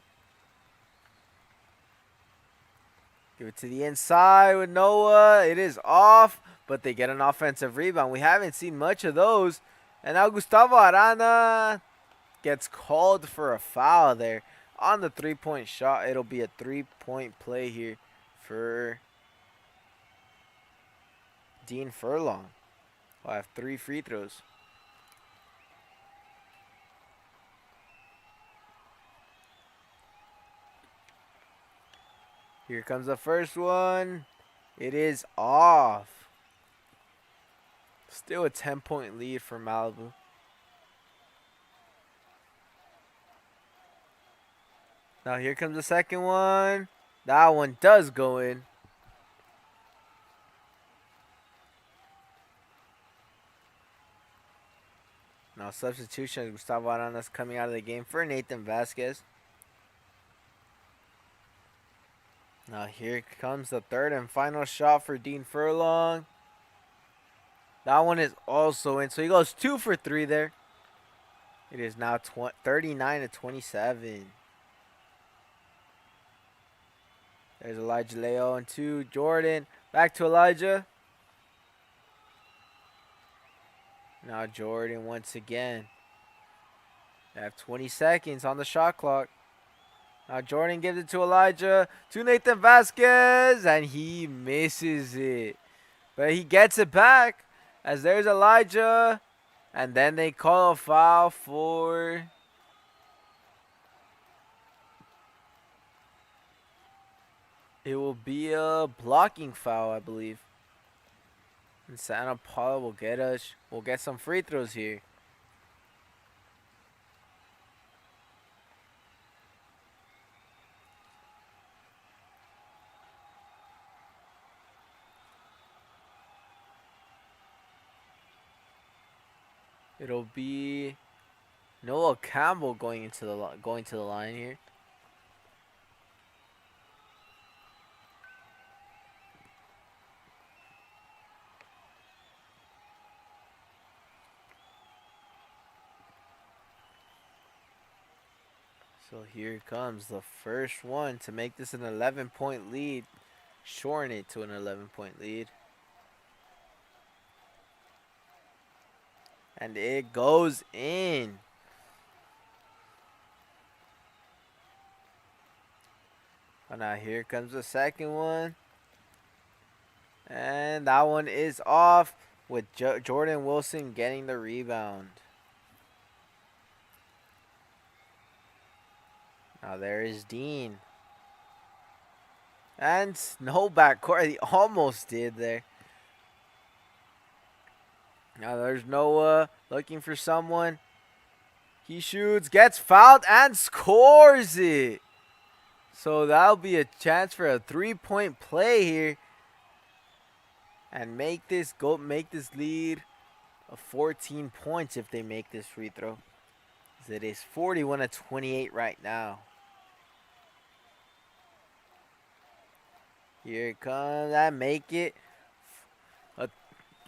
Give it to the inside with Noah. It is off, but they get an offensive rebound. We haven't seen much of those. And now Gustavo Arana gets called for a foul there on the three-point shot. It'll be a three-point play here for Dean Furlong. We'll have 3 free throws. Here comes the first one. It is off. Still a 10-point lead for Malibu. Now here comes the second one. That one does go in. Now substitution. Gustavo Aranas coming out of the game for Nathan Vasquez. Now here comes the third and final shot for Dean Furlong. That one is also in. So he goes 2 for 3 there. It is now 39-27. There's Elijah Leo and 2. Jordan. Back to Elijah. Now Jordan once again. They have 20 seconds on the shot clock. Now Jordan gives it to Elijah. To Nathan Vasquez. And he misses it. But he gets it back. As there's Elijah. And then they call a foul for... It will be a blocking foul, I believe. And Santa Paula will get some free throws here. It'll be Noah Campbell going to the line here. So here comes the first one to make this an 11-point lead. Shorten it to an 11-point lead. And it goes in. Oh, now here comes the second one. And that one is off with Jordan Wilson getting the rebound. Now there is Dean. And no backcourt. He almost did there. Now there's Noah looking for someone. He shoots, gets fouled, and scores it. So that'll be a chance for a 3-point play here. And make this lead of 14 points if they make this free throw. It is 41-28 right now. Here it comes. And make it a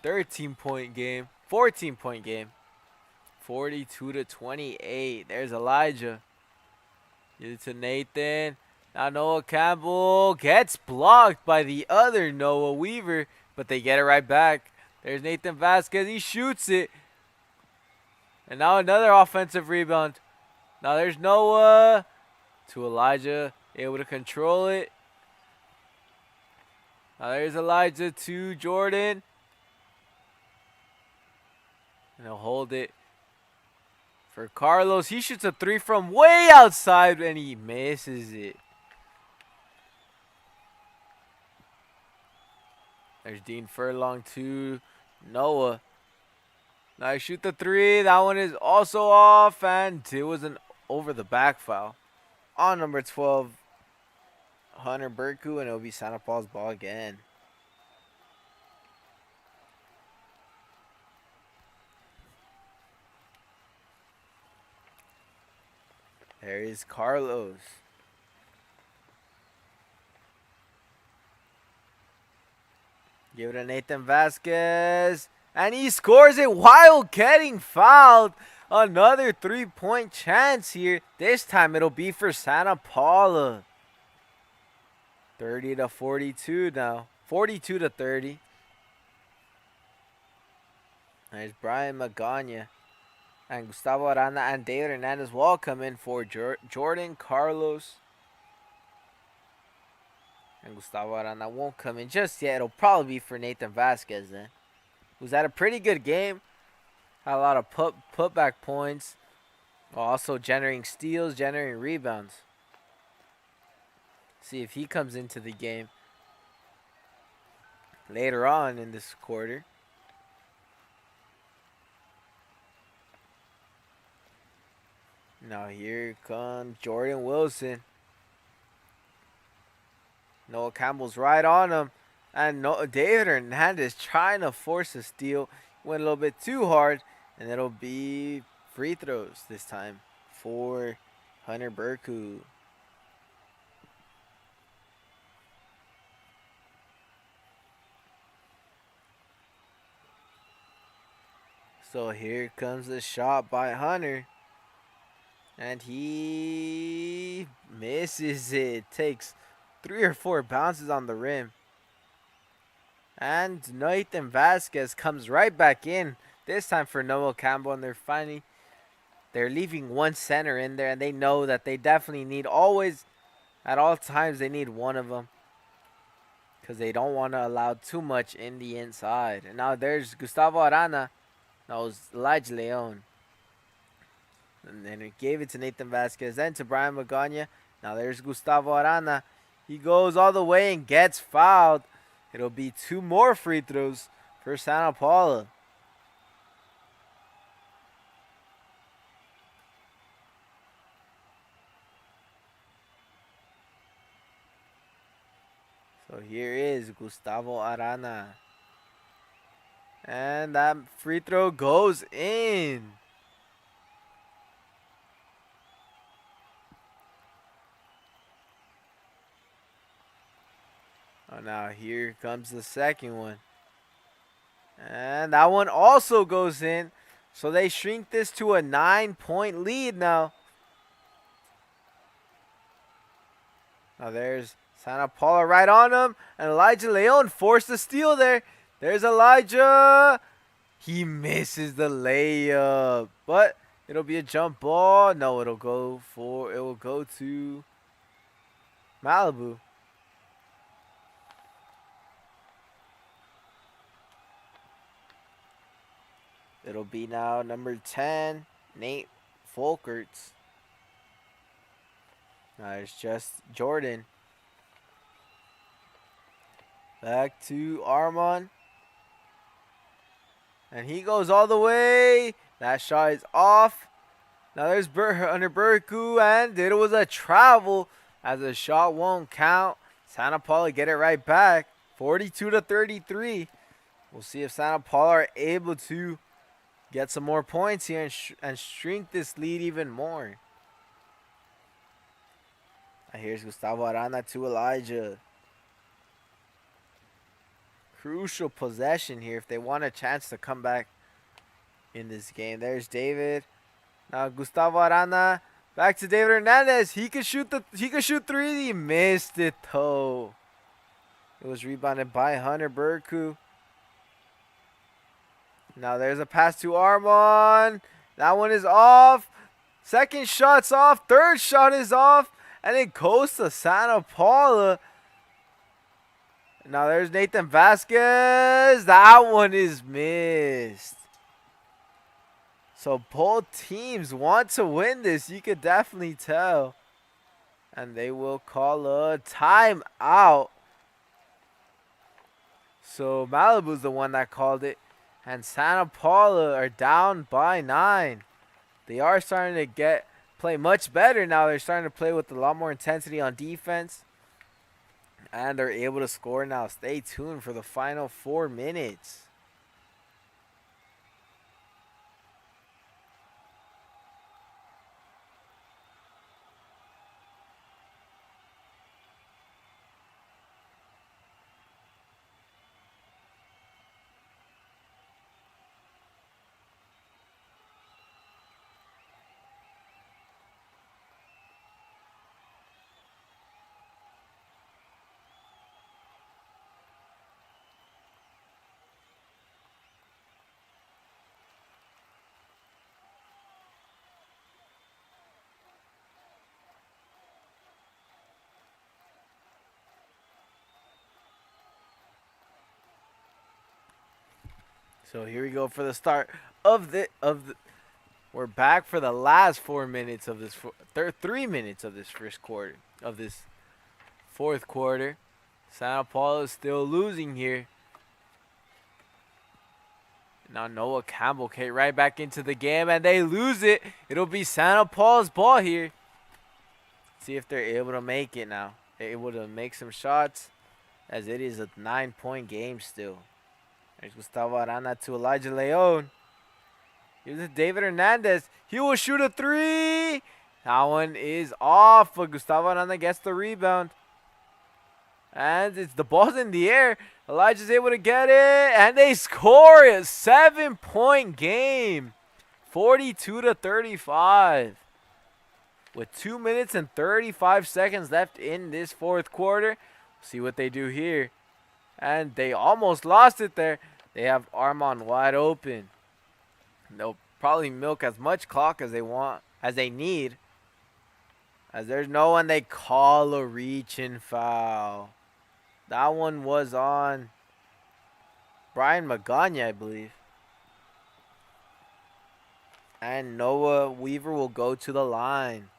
13-point game. 14-point game. 42-28. There's Elijah. Give it to Nathan. Now Noah Campbell gets blocked by the other Noah Weaver, but they get it right back. There's Nathan Vasquez. He shoots it. And now another offensive rebound. Now there's Noah to Elijah. Able to control it. Now there's Elijah to Jordan. And he'll hold it for Carlos. He shoots a 3 from way outside and he misses it. There's Dean Furlong to Noah. Now he shoot the 3. That one is also off. And it was an over the back foul on number 12, Hunter Burku. And it'll be Santa Paula's ball again. There is Carlos. Give it to Nathan Vasquez. And he scores it while getting fouled. Another 3-point chance here. This time it'll be for Santa Paula. 30-42 now. 42-30. There's Brian Magana. And Gustavo Arana and David Hernandez will come in for Jordan, Carlos. And Gustavo Arana won't come in just yet. It'll probably be for Nathan Vasquez then. Who's had a pretty good game. Had a lot of putback points. Also generating steals, generating rebounds. See if he comes into the game later on in this quarter. Now here comes Jordan Wilson. Noah Campbell's right on him. And David Hernandez trying to force a steal. Went a little bit too hard. And it'll be free throws this time for Hunter Burku. So here comes the shot by Hunter. And he misses it. Takes 3 or 4 bounces on the rim. And Nathan Vasquez comes right back in. This time for Noah Campbell. And they're leaving one center in there. And they know that they definitely need always, at all times, they need one of them. Because they don't want to allow too much in the inside. And now there's Gustavo Arana. That was Elijah Leon. And then he gave it to Nathan Vasquez. Then to Brian Magana. Now there's Gustavo Arana. He goes all the way and gets fouled. It'll be 2 more free throws for Santa Paula. So here is Gustavo Arana. And that free throw goes in. Oh, now here comes the second one. And that one also goes in. So they shrink this to a 9-point lead now. Now there's Santa Paula right on him. And Elijah Leon forced the steal there. There's Elijah. He misses the layup. But it'll be a jump ball. No, it will go to Malibu. It'll be now number 10, Nate Folkerts. Now it's just Jordan. Back to Armand. And he goes all the way. That shot is off. Now there's under Burku, and it was a travel as the shot won't count. Santa Paula get it right back. 42-33. We'll see if Santa Paula are able to get some more points here and shrink this lead even more. Now here's Gustavo Arana to Elijah. Crucial possession here if they want a chance to come back in this game. There's David. Now Gustavo Arana back to David Hernandez. He could shoot 3. He missed it though. It was rebounded by Hunter Burku. Now there's a pass to Armand. That one is off. Second shot's off. Third shot is off. And it goes to Santa Paula. Now there's Nathan Vasquez. That one is missed. So both teams want to win this. You could definitely tell. And they will call a timeout. So Malibu's the one that called it. And Santa Paula are down by 9. They are starting to play much better now. They're starting to play with a lot more intensity on defense. And they're able to score now. Stay tuned for the final 4 minutes. So here we go for the start of the. We're back for the last 4 minutes of this. 3 minutes of this first quarter of this fourth quarter. Santa Paula is still losing here. Now Noah Campbell came right back into the game and they lose it. It'll be Santa Paula's ball here. See if they're able to make it now. They're able to make some shots as it is a 9-point game still. There's Gustavo Arana to Elijah Leon. Here's David Hernandez. He will shoot a 3. That one is off, but Gustavo Arana gets the rebound. And the ball's in the air. Elijah's able to get it. And they score a 7-point game. 42-35. with 2 minutes and 35 seconds left in this fourth quarter. See what they do here. And they almost lost it there. They have Armand wide open. They'll probably milk as much clock as they want, as they need. As there's no one, they call a reach-in foul. That one was on Brian Magana, I believe. And Noah Weaver will go to the line.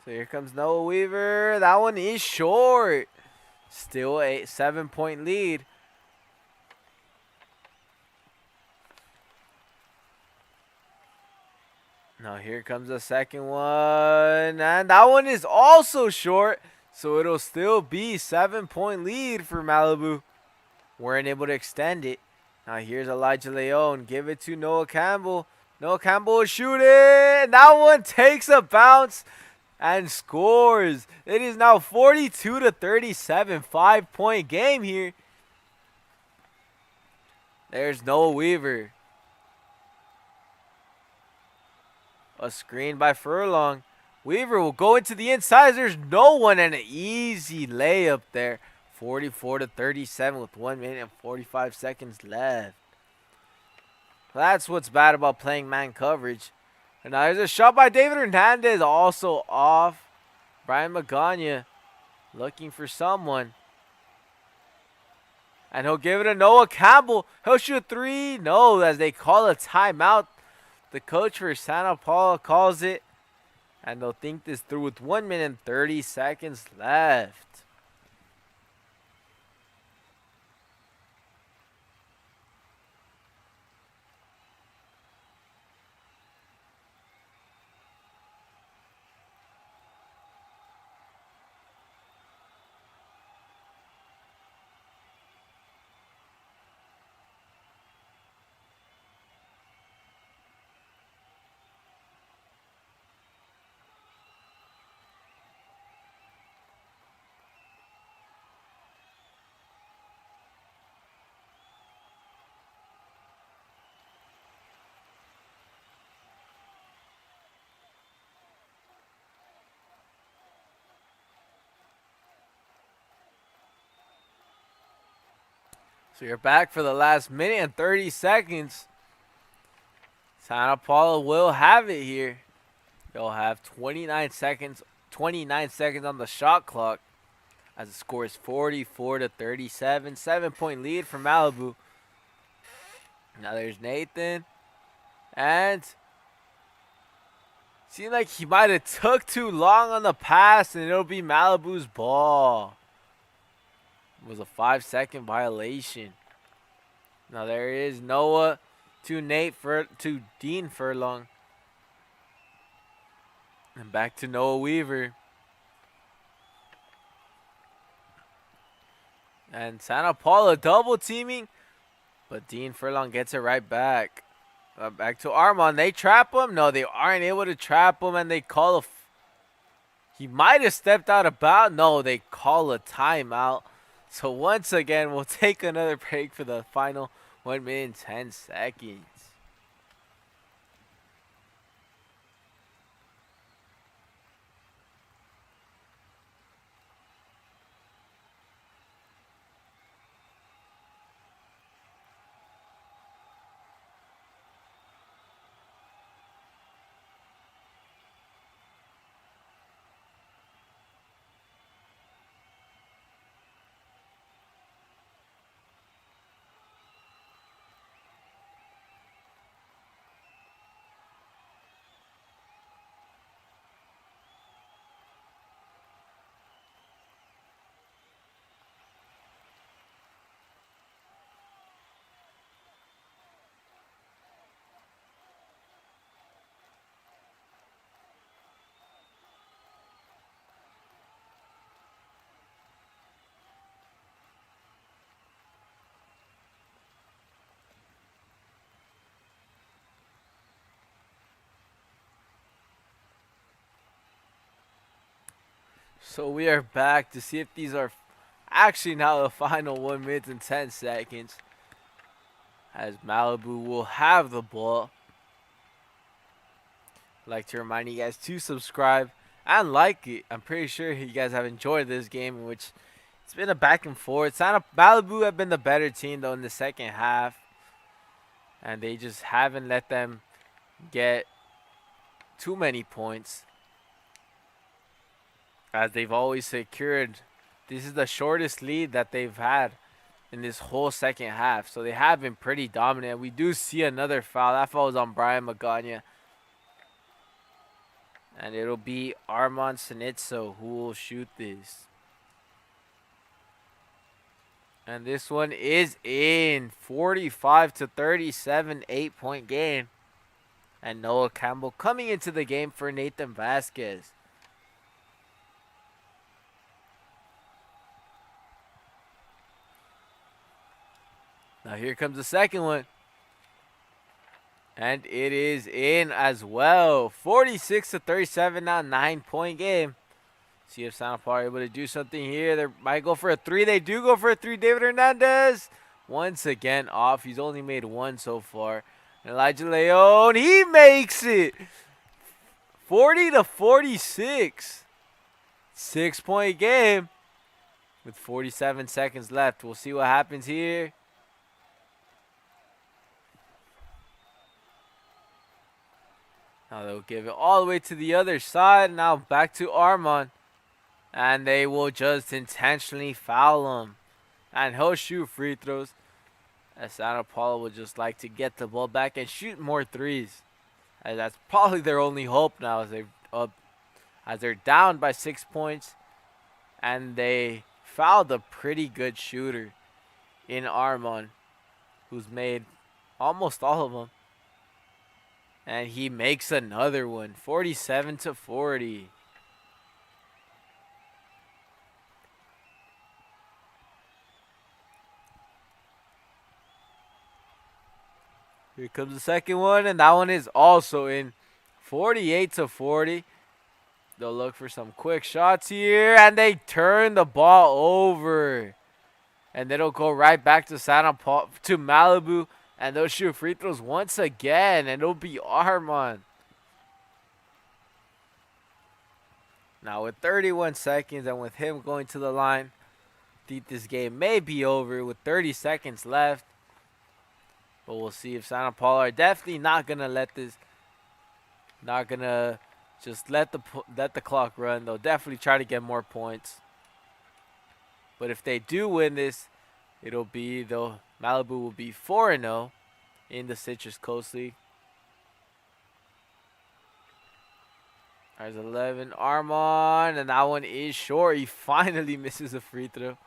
So here comes Noah Weaver. That one is short. Still a 7-point lead. Now here comes the second one. And that one is also short. So it'll still be 7-point lead for Malibu. Weren't able to extend it. Now here's Elijah Leon. Give it to Noah Campbell. Noah Campbell will shoot it. That one takes a bounce and scores. It is now 42-37. 5-point game here. There's Noah Weaver. A screen by Furlong. Weaver will go into the inside. There's no one, and an easy layup there. 44-37 with 1 minute and 45 seconds left. That's what's bad about playing man coverage. And now there's a shot by David Hernandez, also off. Brian Magana looking for someone. And he'll give it to Noah Campbell. He'll shoot three. No, as they call a timeout. The coach for Santa Paula calls it. And they'll think this through with 1 minute and 30 seconds left. So you're back for the last minute and 30 seconds. Santa Paula will have it here. They'll have 29 seconds on the shot clock as the score is 44-37. 7-point lead for Malibu. Now there's Nathan. And seemed like he might have took too long on the pass, and it'll be Malibu's ball. It was a 5-second violation. Now there is Noah to Dean Furlong. And back to Noah Weaver. And Santa Paula double teaming, but Dean Furlong gets it right back. Back to Armand. They trap him. No, they aren't able to trap him, and they call a. He might have stepped out of bounds. No, they call a timeout. So once again, we'll take another break for the final 1 minute and 10 seconds. So we are back to see if these are Actually, now the final 1 minute and 10 seconds. As Malibu will have the ball. I'd like to remind you guys to subscribe and like it. I'm pretty sure you guys have enjoyed this game, in which it's been a back and forth. Malibu have been the better team though in the second half, and they just haven't let them get too many points, as they've always secured. This is the shortest lead that they've had in this whole second half, so they have been pretty dominant. We do see another foul. That foul was on Brian Magana. And it'll be Armand Sanitso who will shoot this. And this one is in. 45-37, 8-point game. And Noah Campbell coming into the game for Nathan Vasquez. Now here comes the second one. And it is in as well. 46-37, now 9-point game. See if Santa Paula are able to do something here. They might go for a three. They do go for a three. David Hernandez once again off. He's only made one so far. Elijah Leon, he makes it. 40-46. 6-point game with 47 seconds left. We'll see what happens here. Now they'll give it all the way to the other side. Now back to Armand. And they will just intentionally foul him. And he'll shoot free throws. As Santa Paula would just like to get the ball back and shoot more threes. And that's probably their only hope now, as they're down by 6 points. And they fouled a pretty good shooter in Armand, who's made almost all of them. And he makes another one. 47-40. Here comes the second one, and that one is also in. 48-40. They'll look for some quick shots here, and they turn the ball over. And then it'll go right back to Malibu. And they'll shoot free throws once again. And it'll be Armand. Now with 31 seconds and with him going to the line, I think this game may be over with 30 seconds left. But we'll see if Santa Paula are definitely not going to let this. Not going to just let the clock run. They'll definitely try to get more points. But if they do win this, it'll be, though, Malibu will be 4-0 in the Citrus Coast League. There's 11, Armand, and that one is short. He finally misses a free throw.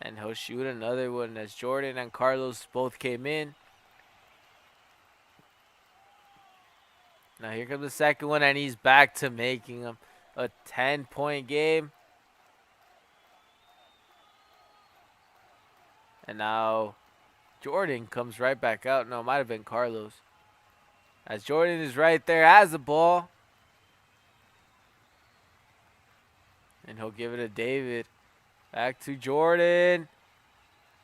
And he'll shoot another one as Jordan and Carlos both came in. Now here comes the second one, and he's back to making them a 10-point game. And now Jordan comes right back out. No, it might have been Carlos. As Jordan is right there, has the ball. And he'll give it to David. Back to Jordan.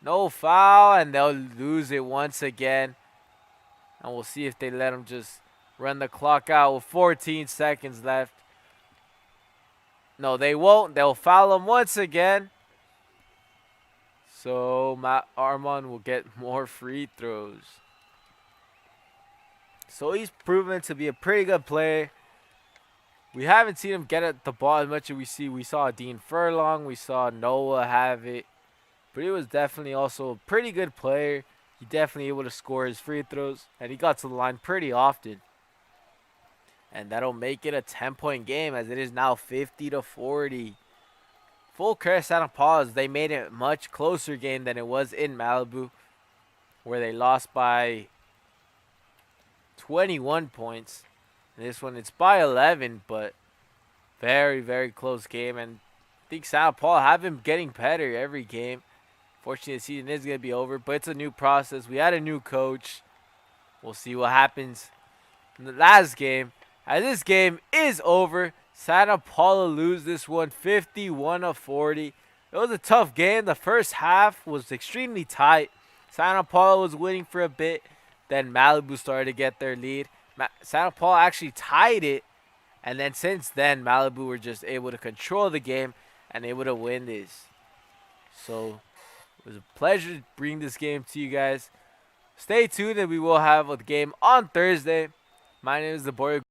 No foul, and they'll lose it once again. And we'll see if they let him just run the clock out with 14 seconds left. No, they won't. They'll foul him once again. So Armand will get more free throws. So he's proven to be a pretty good player. We haven't seen him get at the ball as much as we see. We saw Dean Furlong. We saw Noah have it. But he was definitely also a pretty good player. He definitely able to score his free throws. And he got to the line pretty often. And that'll make it a 10-point game, as it is now 50-40. Full credit Santa Paula, they made it a much closer game than it was in Malibu, where they lost by 21 points. And this one, it's by 11, but very, very close game. And I think Santa Paula have been getting better every game. Fortunately, the season is going to be over, but it's a new process. We had a new coach. We'll see what happens in the last game. As this game is over, Santa Paula lose this one 51-40. It was a tough game. The first half was extremely tight. Santa Paula was winning for a bit. Then Malibu started to get their lead. Santa Paula actually tied it. And then since then, Malibu were just able to control the game and able to win this. So it was a pleasure to bring this game to you guys. Stay tuned and we will have a game on Thursday. My name is the boy